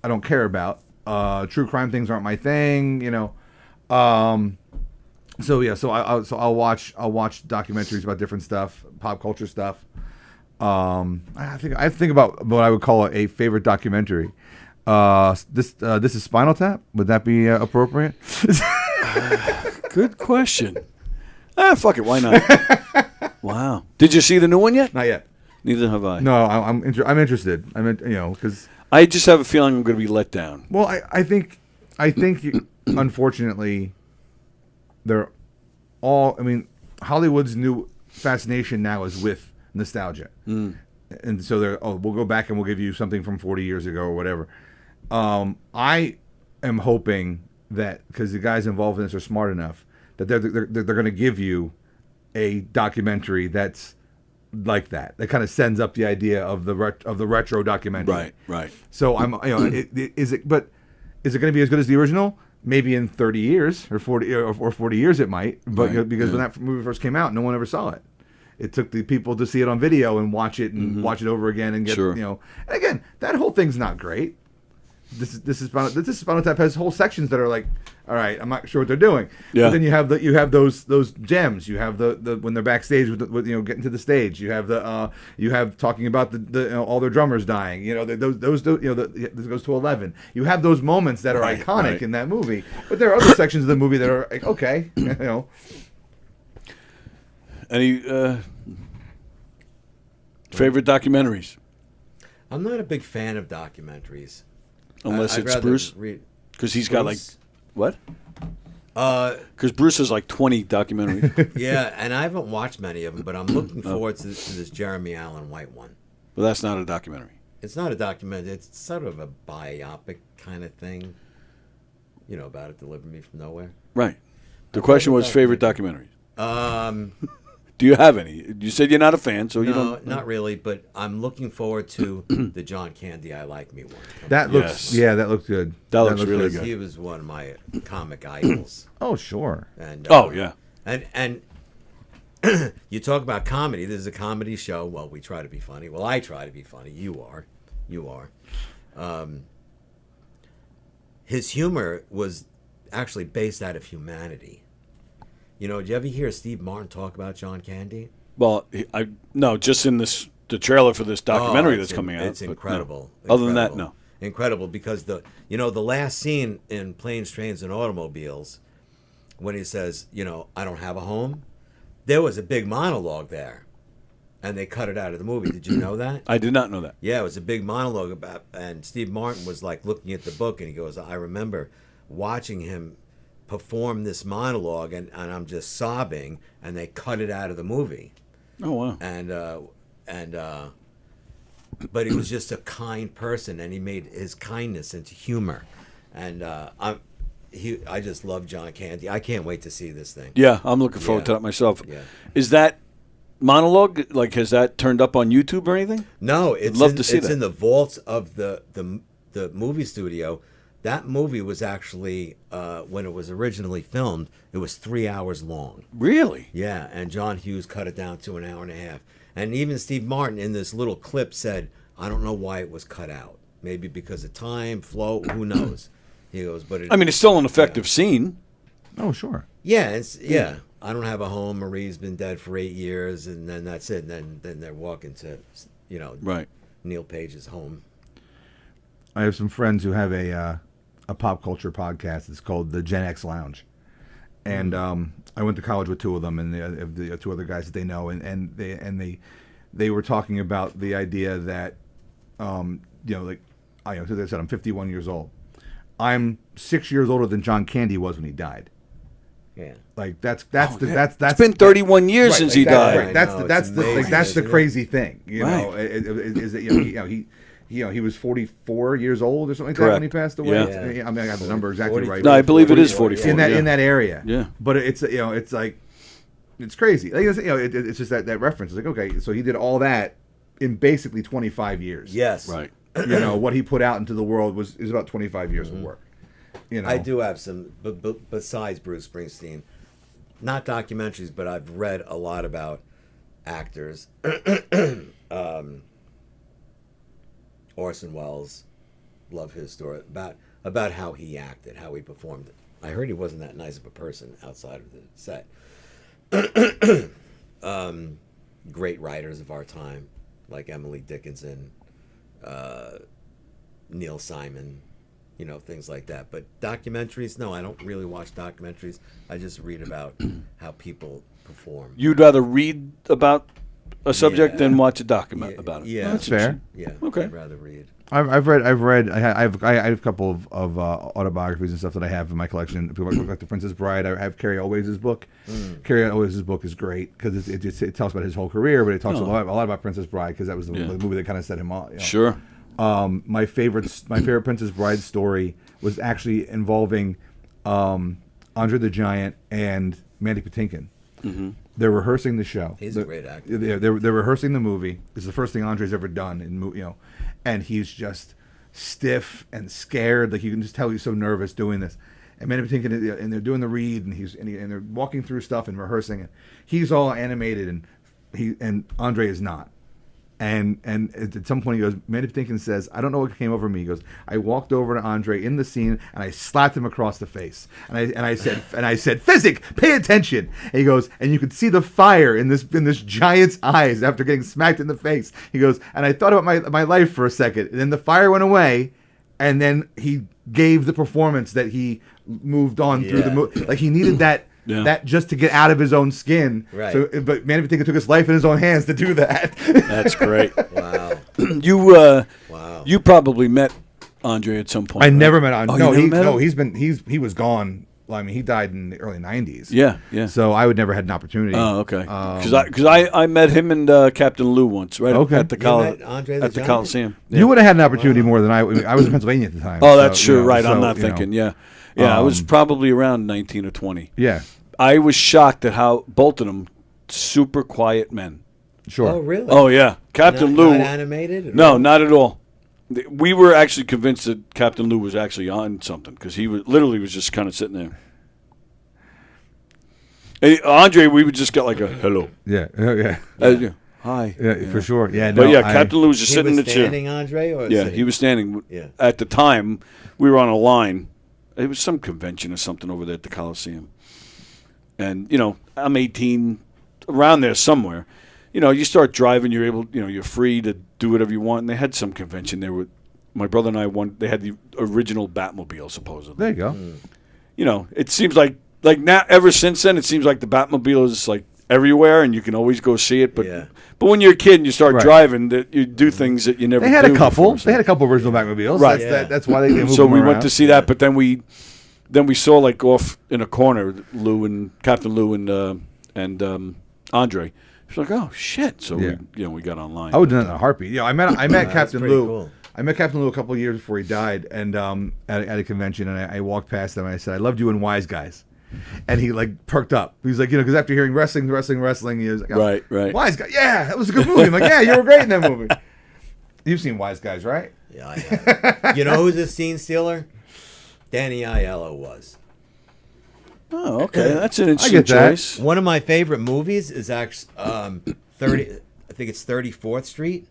I don't care about. True crime things aren't my thing, So I'll watch documentaries about different stuff, pop culture stuff. I think about what I would call a favorite documentary. This is Spinal Tap. Would that be appropriate? Good question. Fuck it. Why not? Wow. Did you see the new one yet? Not yet. Neither have I. No, I'm interested. I mean, because I just have a feeling I'm going to be let down. Well, I think unfortunately, they're all. I mean, Hollywood's new fascination now is with nostalgia, and so they're we'll go back and we'll give you something from 40 years ago or whatever. I am hoping that because the guys involved in this are smart enough that they're going to give you a documentary that's like that kind of sends up the idea of the retro documentary. Right. So I'm is it going to be as good as the original? Maybe in 30 years or 40 years it might, but because when that movie first came out, no one ever saw it. It took the people to see it on video and watch it and watch it over again and get And again, that whole thing's not great. This is Spinal Tap has whole sections that are like, all right, I'm not sure what they're doing. Yeah. But then you have those gems. You have the when they're backstage with getting to the stage. You have you have talking about the all their drummers dying. Those this goes to 11. You have those moments that are iconic in that movie. But there are other sections of the movie that are like, okay, Any favorite documentaries? I'm not a big fan of documentaries. Unless I'd it's rather Bruce? read- Because he's got like, Bruce? what? Because Bruce has like 20 documentaries. Yeah, and I haven't watched many of them, but I'm looking forward to this Jeremy Allen White one. But that's not a documentary. It's not a documentary. It's sort of a biopic kind of thing. You know about it, Deliver Me From Nowhere. Right. The question was favorite documentaries. Do you have any? You said you're not a fan, so you don't. Not really, but I'm looking forward to the John Candy I Like Me one. that looks that looks good. That looks really Because good. he was one of my comic idols. Oh sure. And yeah. And you talk about comedy. This is a comedy show. Well, we try to be funny. Well, I try to be funny. You are. His humor was actually based out of humanity. Did you ever hear Steve Martin talk about John Candy? Well, no, just in the trailer for this documentary that's coming out. It's incredible. No. Other than that, no. Incredible, because the last scene in Planes, Trains, and Automobiles, when he says, I don't have a home, there was a big monologue there, and they cut it out of the movie. Did you know that? I did not know that. Yeah, it was a big monologue about, and Steve Martin was like looking at the book, and he goes, I remember watching him perform this monologue, and I'm just sobbing, and they cut it out of the movie. Oh wow! But he was just a kind person, and he made his kindness into humor, and I just love John Candy. I can't wait to see this thing. Yeah, I'm looking forward to that myself. Yeah. Is that monologue has that turned up on YouTube or anything? No, I'd love to see it's that. in the vaults of the movie studio. That movie was actually, when it was originally filmed, it was 3 hours long. Really? Yeah, and John Hughes cut it down to an hour and a half. And even Steve Martin in this little clip said, I don't know why it was cut out. Maybe because of time, flow, who knows? He goes, but it's still an effective scene. Oh, sure. Yeah, I don't have a home. Marie's been dead for 8 years, and then that's it. And then they're walking to, right. Neil Page's home. I have some friends who have a pop culture podcast. It's called the Gen X Lounge, and I went to college with two of them, and the two other guys that they know, and they were talking about the idea that like I said, I'm 51 years old. I'm 6 years older than John Candy was when he died. Yeah, like that's it's been 31 years since he died. Right. That's the crazy thing. You know, is that he was 44 years old or something like that when he passed away. Yeah. I mean, I got the number exactly right. No, I believe it is 44 in that area. Yeah, but it's it's like it's crazy. Like, it's just that reference. It's like, okay, so he did all that in basically 25 years. Yes, right. What he put out into the world is about 25 years of work. I do have some, but besides Bruce Springsteen, not documentaries, but I've read a lot about actors. Orson Welles, love his story about how he acted, how he performed. I heard he wasn't that nice of a person outside of the set. Great writers of our time, like Emily Dickinson, Neil Simon, things like that. But documentaries, no, I don't really watch documentaries. I just read about how people perform. You'd rather read about a subject than watch a document about it. Yeah, that's fair. Yeah, okay. I'd rather read. I've read. I have a couple of autobiographies and stuff that I have in my collection. People like The Princess Bride. I have Carrie Elwes' book. Carrie Elwes' book is great because it talks about his whole career, but it talks a lot about Princess Bride because that was the movie that kind of set him off. Sure. My favorite Princess Bride story was actually involving Andre the Giant and Mandy Patinkin. Mm-hmm. They're rehearsing the show. He's a great actor. They're rehearsing the movie. It's the first thing Andre's ever done, and he's just stiff and scared. Like you can just tell he's so nervous doing this. And Mandy Patinkin, and they're doing the read, and they're walking through stuff and rehearsing, and he's all animated, and Andre is not. And at some point he goes, Mandy Patinkin says, I don't know what came over me. He goes, I walked over to Andre in the scene and I slapped him across the face. And I said, Physic, pay attention. And he goes, and you could see the fire in this giant's eyes after getting smacked in the face. He goes, and I thought about my life for a second. And then the fire went away, and then he gave the performance that he moved on through the movie. Like he needed that. Yeah. That just to get out of his own skin. Right. So, but Mandy Patinkin took his life in his own hands to do that. That's great. Wow. You probably met Andre at some point. I right? never met Andre. Oh, you never met him? He was gone. Well, I mean, he died in the early '90s. Yeah, yeah. So I would never had an opportunity. Oh, okay. Because I met him and Captain Lou once, right at the Coliseum. Yeah. You would have had an opportunity more than I was in Pennsylvania at the time. Oh, that's true. Right. I'm not thinking. Yeah. Yeah, I was Um, probably around 19 or 20. Yeah. I was shocked at how both of them super quiet men. Sure. Oh, really? Oh, yeah. Captain Lou. Not animated? No, not at all. We were actually convinced that Captain Lou was actually on something because he was just kind of sitting there. Hey, Andre, we would just get like a hello. Yeah. Yeah. Hi. Yeah, for sure. Yeah. But Captain Lou was just sitting in the chair. Standing, Andre? Or Yeah, sitting? he was standing. Yeah. At the time, we were on a line. It was some convention or something over there at the Coliseum. And, I'm 18, around there somewhere. You start driving, you're able, you're free to do whatever you want. And they had some convention there with my brother and I. They had the original Batmobile, supposedly. There you go. It seems like now, ever since then, it seems like the Batmobile is like everywhere and you can always go see it. But when you're a kid and you start driving, you do things that you never They had do a couple. before, They had a couple original Batmobiles. Right. That's why they moved So them we around. went to see that, but then we saw like off in a corner Captain Lou and Andre. It's like, oh shit! So we got online. I would have done it in a heartbeat. I met That's Captain pretty Lou. cool. I met Captain Lou a couple of years before he died, and at a convention, and I walked past him and I said, "I loved you in Wise Guys," and he like perked up. He's like, because after hearing wrestling, he was like, oh, right. Wise Guys, yeah, that was a good movie. I'm like, yeah, you were great in that movie. You've seen Wise Guys, right? Yeah, I have. You know who's a scene stealer? Danny Aiello was. Oh, okay, that's an I interesting get that. choice. One of my favorite movies is actually 30. I think it's 34th Street.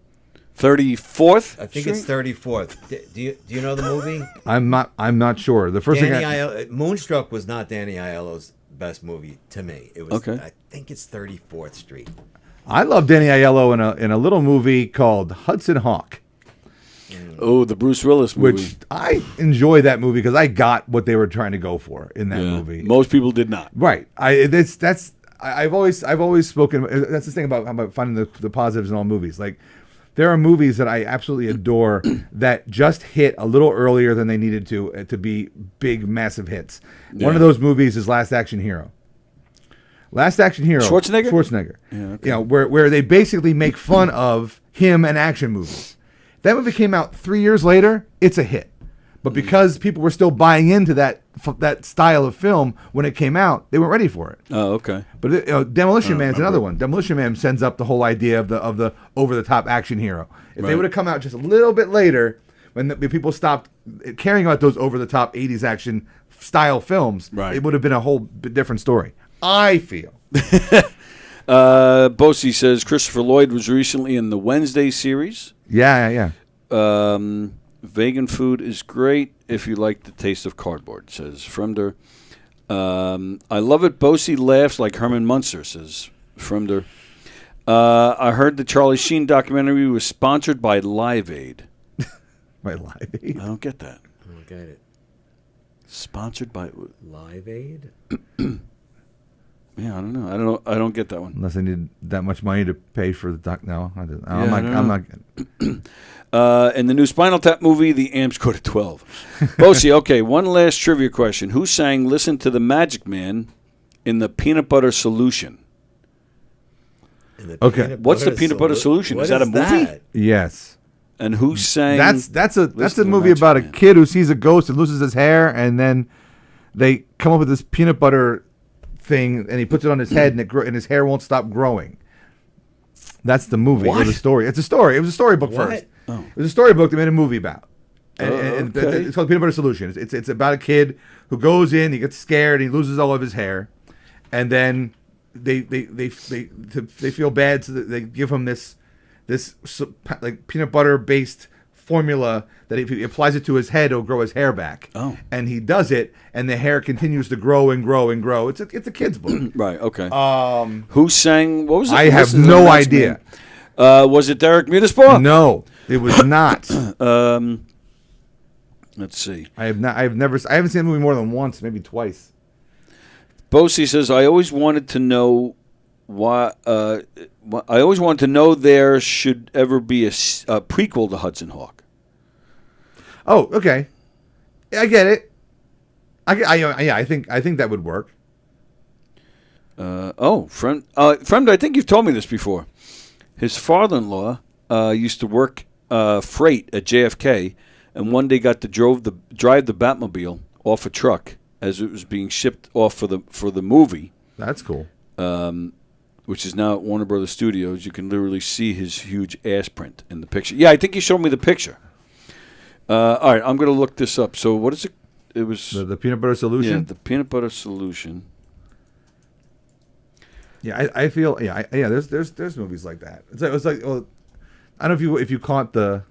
34th. I think it's 34th. Do you know the movie? I'm not sure. The first Danny thing Aiello, Moonstruck was not Danny Aiello's best movie to me. It was. Okay. I think it's 34th Street. I love Danny Aiello in a little movie called Hudson Hawk. Oh, the Bruce Willis movie. Which I enjoy that movie because I got what they were trying to go for in that movie. Most people did not. Right. I've always spoken. That's the thing about finding the positives in all movies. Like there are movies that I absolutely adore that just hit a little earlier than they needed to be big, massive hits. Yeah. One of those movies is Last Action Hero. Last Action Hero. Schwarzenegger? Yeah, okay. Where they basically make fun of him and action movies. That movie came out 3 years later. It's a hit. But because people were still buying into that style of film when it came out, they weren't ready for it. Oh, okay. But Demolition Man's another one. Demolition Man sends up the whole idea of the over the top action hero. If they would have come out just a little bit later, when the people stopped caring about those over the top 80s action style films, it would have been a whole different story. I feel. Bosie says Christopher Lloyd was recently in the Wednesday series. Yeah. Vegan food is great if you like the taste of cardboard, says Fremder. I love it. Bosie laughs like Herman Munster, says Fremder. I heard the Charlie Sheen documentary was sponsored by Live Aid. By Live Aid. I don't get that. I don't get it. Sponsored by Live Aid? Yeah, I don't know. I don't get that one. Unless I need that much money to pay for the doc. No, I'm Yeah, not. In the new Spinal Tap movie, the amps go to 12. Bosie, okay, one last trivia question. Who sang Listen to the Magic Man in the Peanut Butter Solution? Okay. What's the Peanut Butter Solution? Is that a movie? Yes. And who sang? That's a Listen to the movie Magic about a Man? kid who sees a ghost and loses his hair, and then they come up with this peanut butter thing, and he puts it on his head, and his hair won't stop growing. That's the movie. What? Or the story. It's a story. It was a storybook What? first. Oh. It was a storybook they made a movie about. And okay. it's called Peanut Butter Solution. It's about a kid who goes in, he gets scared, and he loses all of his hair, and then they feel bad, so that they give him this like peanut butter based formula that if he applies it to his head, it'll grow his hair back. Oh. And he does it, and the hair continues to grow and grow and grow. It's a kid's book. Right, okay. Um, Who sang? What was it? I have Listen to no the Magic idea. Man. Was it Derek Muterspaw? No, it was not. Let's see. I haven't seen the movie more than once, maybe twice. Bosie says, I always wanted to know why. I always wanted to know there should ever be a prequel to Hudson Hawk. Oh, okay. I get it. I think that would work. Friend, I think you've told me this before. His father-in-law used to work freight at JFK, and one day got to drive the Batmobile off a truck as it was being shipped off for the movie. That's cool. Which is now at Warner Brothers Studios. You can literally see his huge ass print in the picture. Yeah, I think you showed me the picture. All right, I'm going to look this up. So what is it? It was the Peanut Butter Solution. Yeah, the Peanut Butter Solution. Yeah, I feel There's movies like that. It's like well, I don't know if you caught the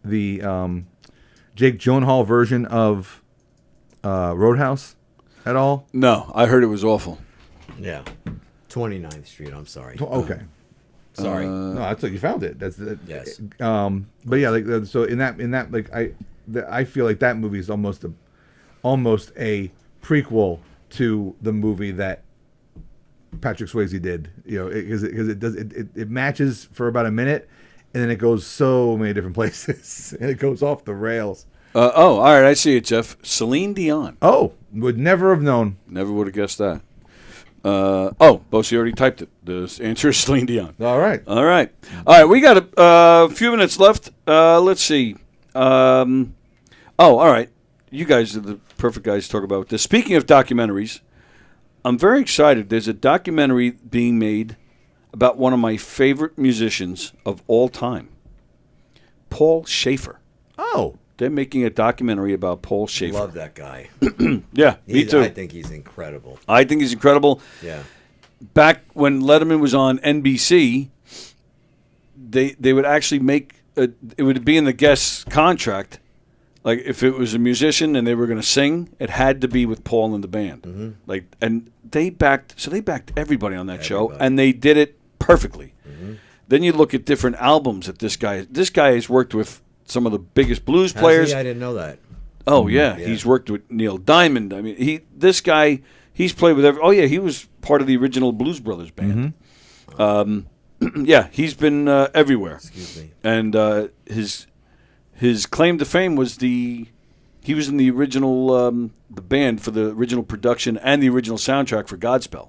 Jake Gyllenhaal version of Roadhouse at all. No, I heard it was awful. Yeah. 29th Street, I'm sorry. Okay. Sorry. No, that's like you found it. That's the Yes. But yeah, like so in that like I feel like that movie is almost a prequel to the movie that Patrick Swayze did. You know, because it matches for about a minute, and then it goes so many different places, and it goes off the rails. All right, I see it, Jeff. Celine Dion. Oh, would never have known. Never would have guessed that. Bosie already typed it. The answer is Celine Dion. All right. All right. We got a few minutes left. Let's see. All right. You guys are the perfect guys to talk about this. Speaking of documentaries, I'm very excited. There's a documentary being made about one of my favorite musicians of all time, Paul Schaefer. Oh. They're making a documentary about Paul Schaefer. Love that guy. Yeah, me too. I think he's incredible. Yeah. Back when Letterman was on NBC, they would actually make it would be in the guest contract. Like if it was a musician and they were going to sing, it had to be with Paul and the band. Mm-hmm. Like, and they backed everybody on that show, and they did it perfectly. Mm-hmm. Then you look at different albums that this guy has worked with some of the biggest blues Has players. he? I didn't know that. Oh yeah, he's worked with Neil Diamond. I mean, he's played with he was part of the original Blues Brothers band. Mm-hmm. Yeah, he's been everywhere. Excuse me. And his claim to fame was he was in the original the band for the original production and the original soundtrack for Godspell.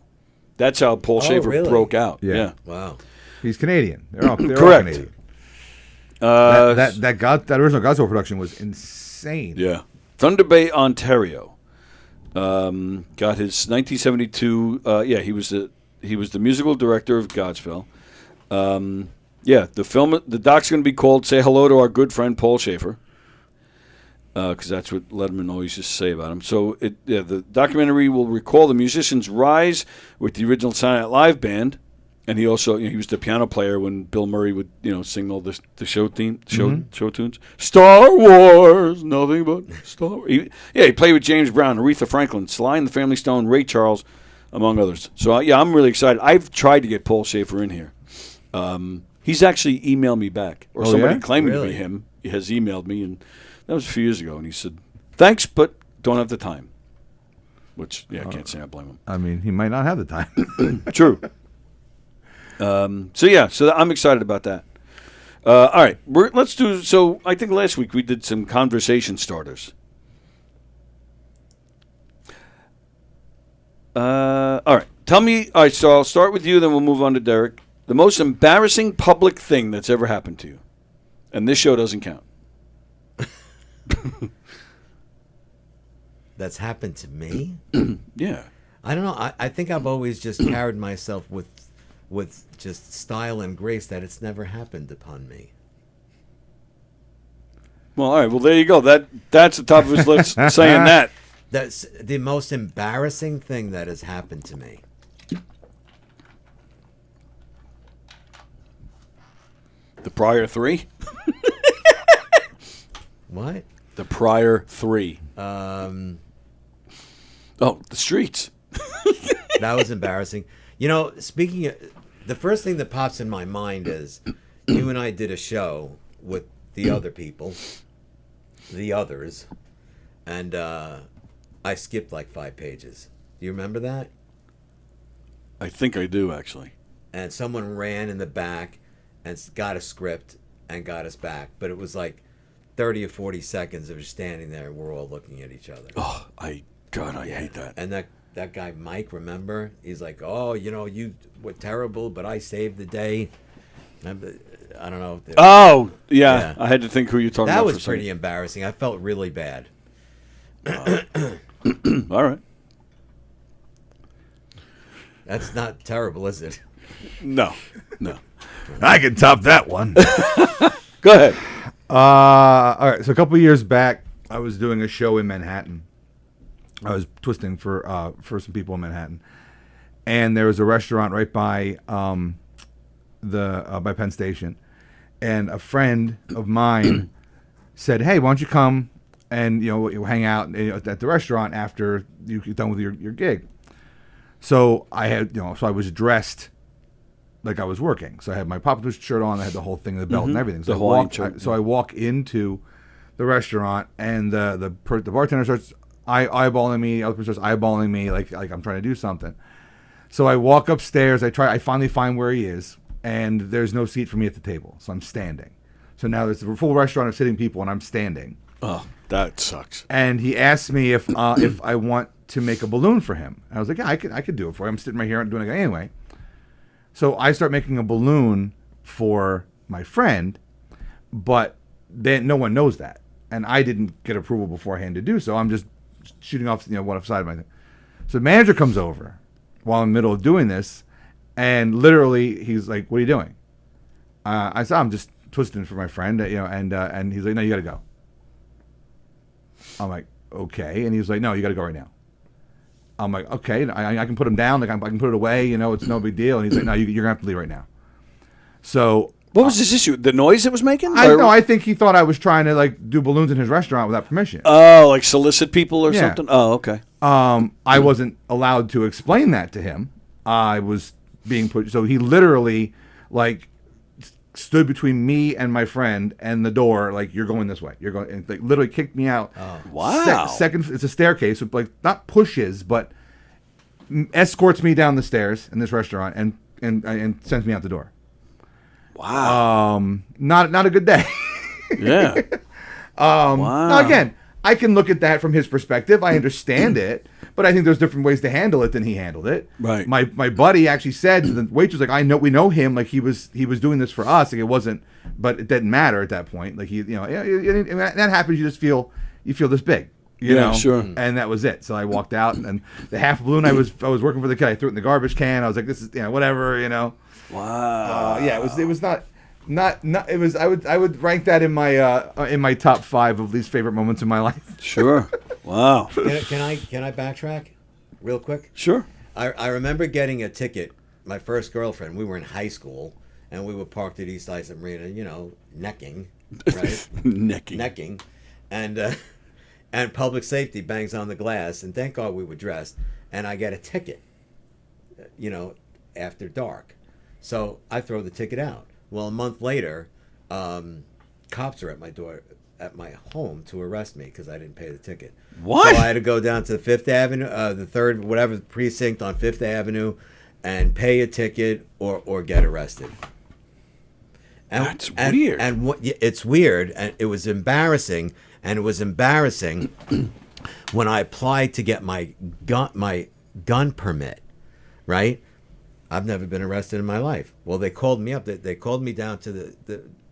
That's how Paul Schaefer really? broke out. Yeah. Wow. He's Canadian. They're all Correct. Canadian. That original Godspell production was insane. Yeah. Thunder Bay, Ontario. Got his 1972. He was the musical director of Godspell. The doc's going to be called "Say Hello to Our Good Friend Paul Schaefer," because that's what Letterman always used to say about him. So the documentary will recall the musician's rise with the original Saturday Night Live band. And he also, he was the piano player when Bill Murray would, sing all the show show tunes. Star Wars, nothing but Star Wars. He played with James Brown, Aretha Franklin, Sly and the Family Stone, Ray Charles, among others. So I'm really excited. I've tried to get Paul Schaefer in here. He's actually emailed me back, or somebody claiming to be him has emailed me, and that was a few years ago, and he said, "Thanks, but don't have the time." Which, I can't say I blame him. I mean, he might not have the time. True. So I'm excited about that. All right, let's do. So I think last week we did some conversation starters. All right, tell me. All right, so I'll start with you, then we'll move on to Derek. The most embarrassing public thing that's ever happened to you, and this show doesn't count. That's happened to me? Yeah. I don't know. I think I've always just carried myself with just style and grace that it's never happened upon me. Well, all right. Well, there you go. That's the top of his list saying that. That's the most embarrassing thing that has happened to me. The prior three? What? The prior three. The streets. That was embarrassing. You know, speaking of, the first thing that pops in my mind is you and I did a show with the other people, the others, and I skipped like 5 pages. Do you remember that? I think I do, actually. And someone ran in the back and got a script and got us back. But it was like 30 or 40 seconds of just standing there and we're all looking at each other. Oh, I hate that. And that guy, Mike, remember? He's like, oh, you were terrible, but I saved the day. I don't know. Oh, yeah. I had to think who you're talking about. That was pretty embarrassing. I felt really bad. All right. That's not terrible, is it? No. I can top that one. Go ahead. All right. So a couple of years back, I was doing a show in Manhattan. I was twisting for some people in Manhattan, and there was a restaurant right by by Penn Station, and a friend of mine said, "Hey, why don't you come and you hang out at the restaurant after you get done with your gig?" So I had so I was dressed like I was working. So I had my Papa Twist shirt on, I had the whole thing, the belt and everything. So I walk into the restaurant, and the bartender starts eyeballing me, the other person starts eyeballing me like I'm trying to do something. So I walk upstairs, I finally find where he is, and there's no seat for me at the table. So I'm standing. So now there's a full restaurant of sitting people and I'm standing. Oh, that sucks. And he asked me if I want to make a balloon for him. And I was like, yeah, I could do it for you. I'm sitting right here and doing it anyway. So I start making a balloon for my friend, but then no one knows that. And I didn't get approval beforehand to do so. I'm just shooting off one side of my thing. So the manager comes over while I'm in the middle of doing this, and literally he's like, "What are you doing?" I said, "I'm just twisting for my friend," and he's like, "No, you got to go." I'm like, "Okay," and he's like, "No, you got to go right now." I'm like, "Okay, I can put him down, like I can put it away, it's no big deal." And he's like, "No, you're gonna have to leave right now." So what was this issue? The noise it was making? I think he thought I was trying to do balloons in his restaurant without permission. Oh, like solicit people or something? Oh, okay. I wasn't allowed to explain that to him. I was being put. So he literally stood between me and my friend and the door. Like, "You're going this way. You're going," and literally kicked me out. Oh. Wow. Second, it's a staircase. So not pushes, but escorts me down the stairs in this restaurant and sends me out the door. Wow. Not a good day. Yeah. Wow. Now again, I can look at that from his perspective. I understand it, but I think there's different ways to handle it than he handled it. Right. My buddy actually said to the waitress, we know him, like he was doing this for us. Like, it wasn't, but it didn't matter at that point. Like, that happens. You just feel this big. You know? Sure. And that was it. So I walked out, and the half balloon I was working for the kid, I threw it in the garbage can. I was like, "This is whatever." Wow. Yeah, it was not it was. I would rank that in my top 5 of least favorite moments in my life. Sure. Wow. Can I backtrack real quick? Sure. I remember getting a ticket. My first girlfriend. We were in high school, and we were parked at East Islip Marina. Necking, right? necking, and public safety bangs on the glass. And thank God we were dressed. And I get a ticket. After dark. So I throw the ticket out. Well, a month later, cops are at my door, at my home, to arrest me because I didn't pay the ticket. What? So I had to go down to Fifth Avenue, the third, whatever precinct on Fifth Avenue, and pay a ticket or get arrested. That's weird. And it's weird, and it was embarrassing. And it was embarrassing when I applied to get my gun permit. Right? I've never been arrested in my life. Well, they called me up. They called me down to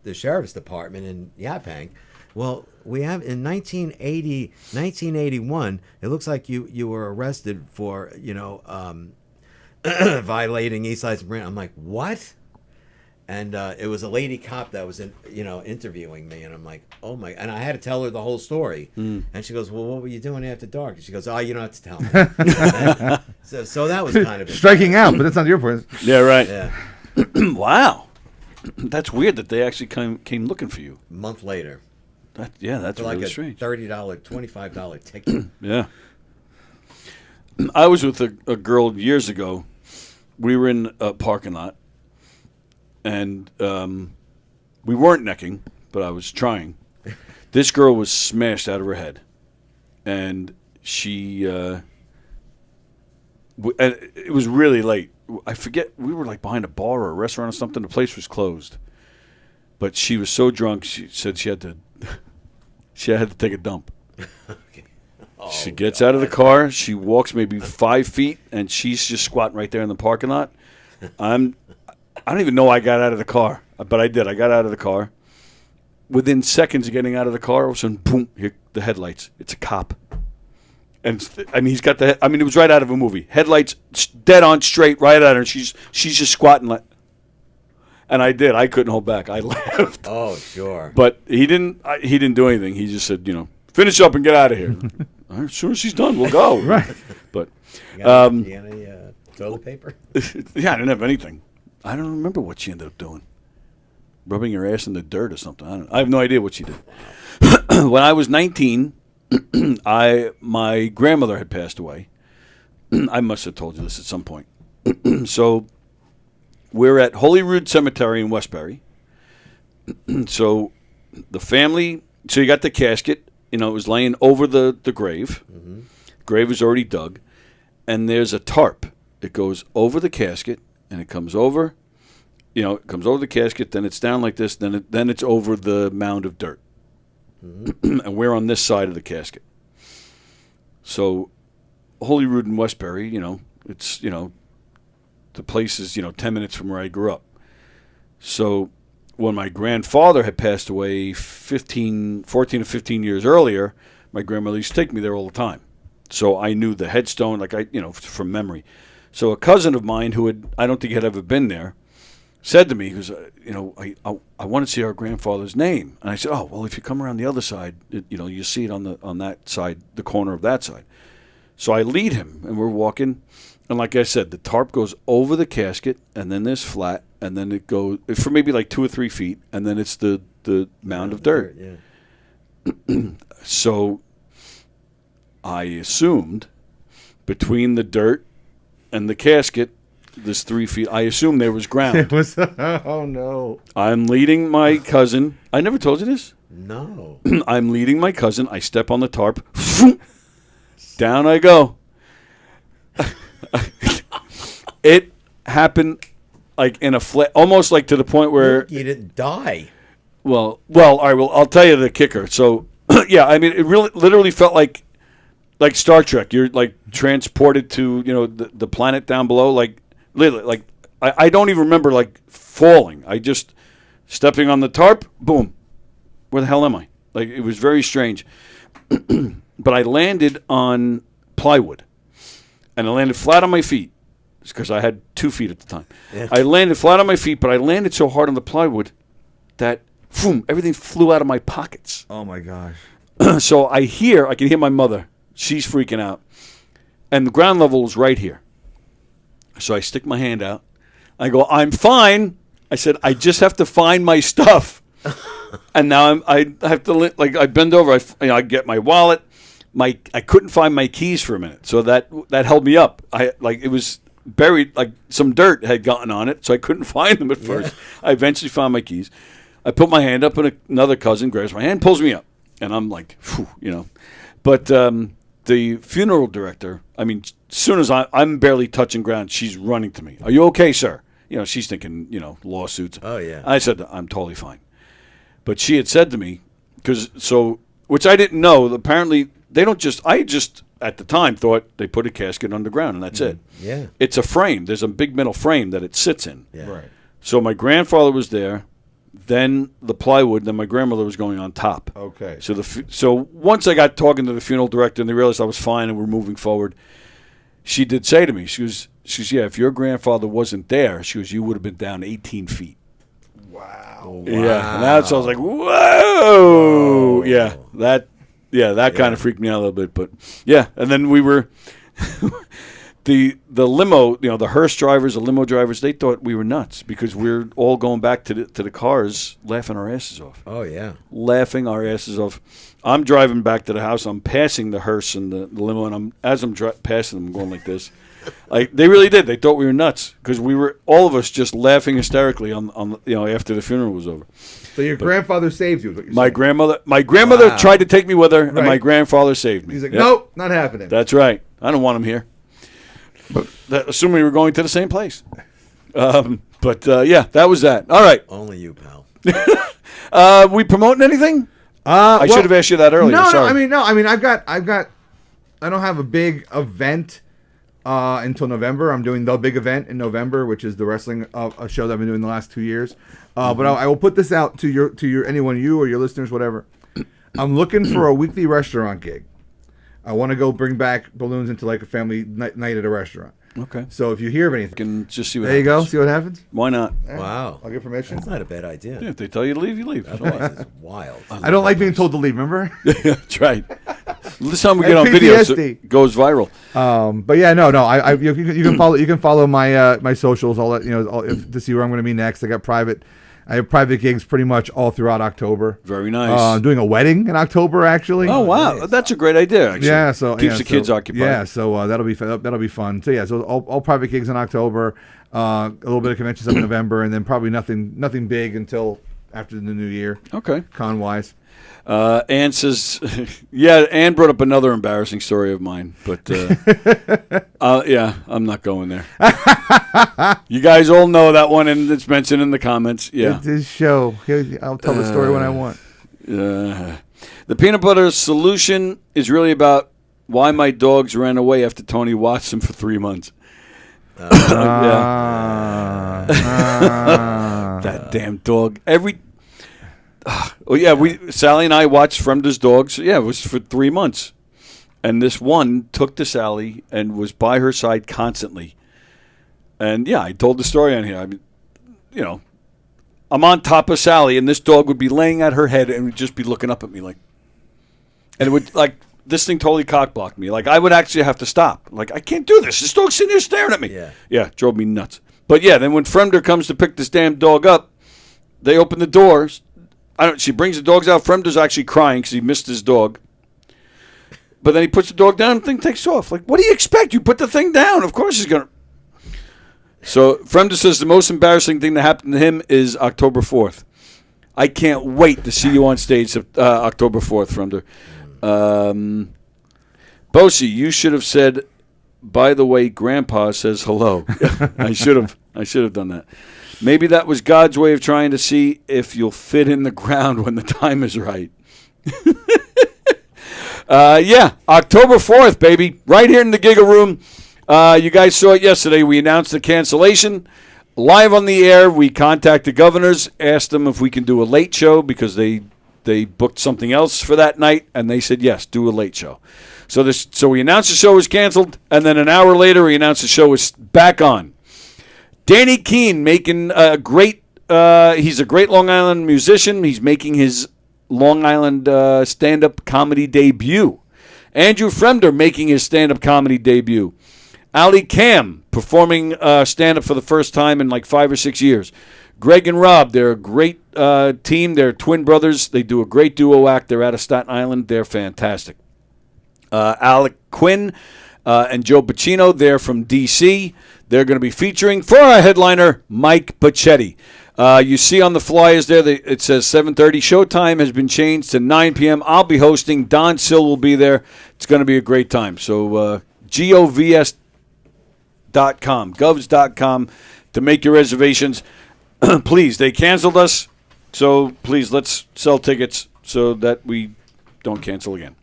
the sheriff's department in Yaphank. Well, we have in 1981. It looks like you were arrested for violating East Side Supreme. I'm like, what? And it was a lady cop that was interviewing me, and I'm like, oh my! And I had to tell her the whole story. And she goes, well, what were you doing after dark? And she goes, oh, you don't have to tell me. so that was kind of striking out, but that's not your point. Yeah, right. Yeah. Wow, that's weird that they actually came looking for you a month later. That's for really like strange. a $30, $25 ticket. Yeah. I was with a girl years ago. We were in a parking lot. And we weren't necking, but I was trying. This girl was smashed out of her head. And she... and it was really late. I forget, we were like behind a bar or a restaurant or something. The place was closed. But she was so drunk, she said she had to take a dump. Okay. She gets out of the car. She walks maybe 5 feet, and she's just squatting right there in the parking lot. I don't even know I got out of the car, but I did. I got out of the car. Within seconds of getting out of the car, all of a sudden, boom, here, the headlights. It's a cop. And he's got it was right out of a movie. Headlights dead on straight, right at her. She's just squatting like. And I did. I couldn't hold back. I laughed. Oh, sure. But he didn't do anything. He just said, finish up and get out of here. As soon as she's done, we'll go. Right. But you got any toilet paper? Yeah, I didn't have anything. I don't remember what she ended up doing. Rubbing her ass in the dirt or something. I have no idea what she did. When I was 19, my grandmother had passed away. I must have told you this at some point. So we're at Holyrood Cemetery in Westbury. So the family, so you got the casket, it was laying over the grave. Mm-hmm. Grave was already dug. And there's a tarp. It goes over the casket. And it comes over, it comes over the casket, then it's down like this, then it's over the mound of dirt. Mm-hmm. And we're on this side of the casket. So Holyrood in Westbury, it's, the place is, 10 minutes from where I grew up. So when my grandfather had passed away 14 or 15 years earlier, my grandmother used to take me there all the time. So I knew the headstone, from memory. So a cousin of mine who I don't think had ever been there, said to me, he goes, I want to see our grandfather's name. And I said, oh, well, if you come around the other side, you see it on that side, the corner of that side. So I lead him, and we're walking. And like I said, the tarp goes over the casket, and then there's flat, and then it goes for maybe like 2 or 3 feet, and then it's the mound of dirt. Yeah. So I assumed between the dirt and the casket, this 3 feet, I assumed there was ground. It was, oh, no. I'm leading my cousin. I never told you this? No. I'm leading my cousin. I step on the tarp. Down I go. It happened like in a almost like to the point where... You didn't die. Well, all right, I'll tell you the kicker. So, yeah, it really literally felt like Star Trek. You're like transported to the planet down below. Like literally, like I don't even remember like falling. I just stepping on the tarp. Boom. Where the hell am I? Like it was very strange. But I landed on plywood, and I landed flat on my feet because I had 2 feet at the time. Yeah. I landed flat on my feet, but I landed so hard on the plywood that everything flew out of my pockets. Oh my gosh. So I can hear my mother. She's freaking out. And the ground level is right here. So I stick my hand out. I go, I'm fine. I said, I just have to find my stuff. And now I have to, I bend over. I get my wallet. I couldn't find my keys for a minute. So that held me up. It was buried, like some dirt had gotten on it. So I couldn't find them at first. I eventually found my keys. I put my hand up, and another cousin grabs my hand, pulls me up, and I'm like, phew, you know. But the funeral director, I mean, as soon as I'm barely touching ground, she's running to me. Are you okay, sir? You know, she's thinking, you know, lawsuits. Oh, yeah. I said, I'm totally fine. But she had said to me, which I didn't know, apparently they don't I just, at the time, thought they put a casket underground and that's it. Yeah. It's a frame. There's a big metal frame that it sits in. Yeah. Right. So my grandfather was there, then the plywood, then my grandmother was going on top. Okay. So once I got talking to the funeral director and they realized I was fine and we're moving forward, she did say to me, she goes, yeah, if your grandfather wasn't there, she goes, you would have been down 18 feet. Wow. Yeah. And that's, I was like, whoa. Yeah. That kind of freaked me out a little bit. But yeah. And then we were, the limo, you know, the hearse drivers, the limo drivers, they thought we were nuts because we're all going back to the cars laughing our asses off. Oh, yeah. Laughing our asses off. I'm driving back to the house. I'm passing the hearse and the limo, and as I'm passing them, I'm going like this. Like they really did. They thought we were nuts because we were all of us just laughing hysterically on you know, after the funeral was over. So your grandfather saved you. Is what you're My saying. grandmother Wow. tried to take me with her, and Right. my grandfather saved me. He's like, Yep. nope, not happening. That's right. I don't want him here. But assuming we were going to the same place. Yeah, that was that. All right. Only you, pal. We promoting anything? I should have asked you that earlier. No, Sorry. no. I mean, I've got. I don't have a big event until November. I'm doing the big event in November, which is the wrestling a show that I've been doing the last 2 years. But I will put this out to your anyone, you or your listeners, whatever. I'm looking for a weekly restaurant gig. I want to go bring back balloons into like a family night at a restaurant. Okay. So if you hear of anything, can just see what there you go. happens. See what happens. Why not? Wow. I'll get permission. That's not a bad idea. Yeah, if they tell you to leave, you leave. Otherwise, it's wild. I don't like being told to leave. Remember? That's right. This time we get on video, so it goes viral. But yeah, no. You can follow my my socials. I'll let you know to see where I'm going to be next. I have private gigs pretty much all throughout October. Very nice. I'm doing a wedding in October actually. Oh wow, nice. That's a great idea. Actually. Yeah, so keeps the kids occupied. Yeah, so that'll be fun. So yeah, so all private gigs in October. A little bit of conventions up in November, and then probably nothing big until after the new year. Okay, con wise. Ann says, yeah, Ann brought up another embarrassing story of mine, but yeah, I'm not going there. You guys all know that one, and it's mentioned in the comments. Yeah, it's his show. I'll tell the story when I want. The peanut butter solution is really about why my dogs ran away after Tony watched them for 3 months. That damn dog. Sally and I watched Fremder's dogs. Yeah, it was for 3 months. And this one took to Sally and was by her side constantly. And yeah, I told the story on here. I mean, you know, I'm on top of Sally and this dog would be laying at her head and would just be looking up at me like, and it would like, this thing totally cock-blocked me. Like, I would actually have to stop. Like, I can't do this. This dog's sitting here staring at me. Yeah, drove me nuts. But yeah, then when Fremder comes to pick this damn dog up, they open the doors. She brings the dogs out. Fremder's actually crying because he missed his dog. But then he puts the dog down and the thing takes off. Like, what do you expect? You put the thing down. Of course he's going to. So Fremder says the most embarrassing thing that happened to him is October 4th. I can't wait to see you on stage October 4th, Fremder. Bosie, you should have said, by the way, Grandpa says hello. I should have done that. Maybe that was God's way of trying to see if you'll fit in the ground when the time is right. Yeah, October 4th, baby. Right here in the Giga Room. You guys saw it yesterday. We announced the cancellation. Live on the air, we contacted governors, asked them if we can do a late show because they booked something else for that night, and they said, yes, do a late show. So we announced the show was canceled, and then an hour later we announced the show was back on. Danny Keene making a great he's a great Long Island musician. He's making his Long Island stand-up comedy debut. Andrew Fremder making his stand-up comedy debut. Ali Cam performing stand-up for the first time in like 5 or 6 years. Greg and Rob, they're a great team. They're twin brothers. They do a great duo act. They're out of Staten Island. They're fantastic. Alec Quinn and Joe Pacino, they're from D.C. They're going to be featuring, for our headliner, Mike Pacetti. You see on the flyers there, it says 7:30. Showtime has been changed to 9 p.m. I'll be hosting. Don Sill will be there. It's going to be a great time. So govs.com to make your reservations. Please, they canceled us. So please, let's sell tickets so that we don't cancel again.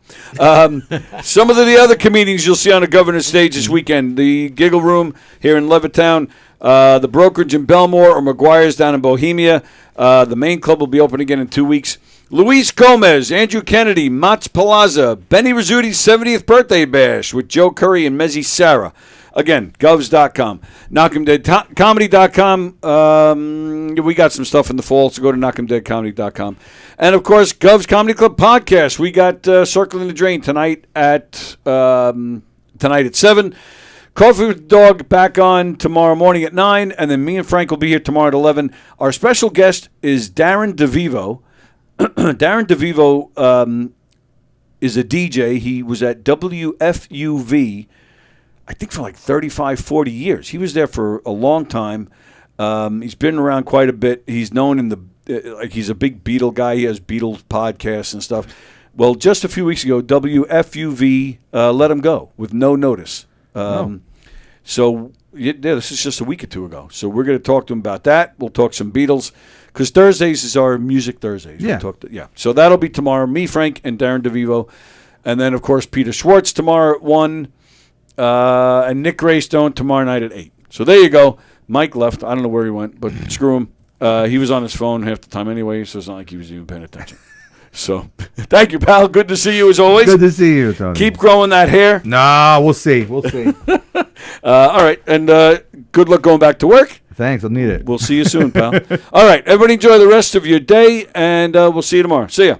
Some of the other comedians you'll see on the governor's stage this weekend. The Giggle Room here in Levittown. The Brokerage in Belmore or McGuire's down in Bohemia. The main club will be open again in 2 weeks. Luis Gomez, Andrew Kennedy, Mats Palazza, Benny Rizzuti's 70th birthday bash with Joe Curry and Mezzi Sarah. Again, govs.com. KnockEmDeadComedy.com. We got some stuff in the fall, so go to KnockEmDeadComedy.com. And, of course, Gov's Comedy Club podcast. We got Circling the Drain tonight at 7. Coffee with the Dog back on tomorrow morning at 9. And then me and Frank will be here tomorrow at 11. Our special guest is Darren DeVivo. Darren DeVivo is a DJ. He was at WFUV, I think, for like 35, 40 years. He was there for a long time. He's been around quite a bit. He's known in the like he's a big Beatle guy. He has Beatles podcasts and stuff. Well, just a few weeks ago, WFUV let him go with no notice. So this is just a week or two ago. So we're going to talk to him about that. We'll talk some Beatles because Thursdays is our Music Thursdays. Yeah. So that'll be tomorrow. Me, Frank, and Darren DeVivo. And then, of course, Peter Schwartz tomorrow at 1. And Nick Greystone tomorrow night at 8. So there you go. Mike left. I don't know where he went, but screw him. He was on his phone half the time anyway, so it's not like he was even paying attention. So thank you, pal. Good to see you as always. Good to see you, Tony. Keep growing that hair. Nah, we'll see. We'll see. All right, and good luck going back to work. Thanks. I'll need it. We'll see you soon, pal. All right, everybody enjoy the rest of your day, and we'll see you tomorrow. See ya.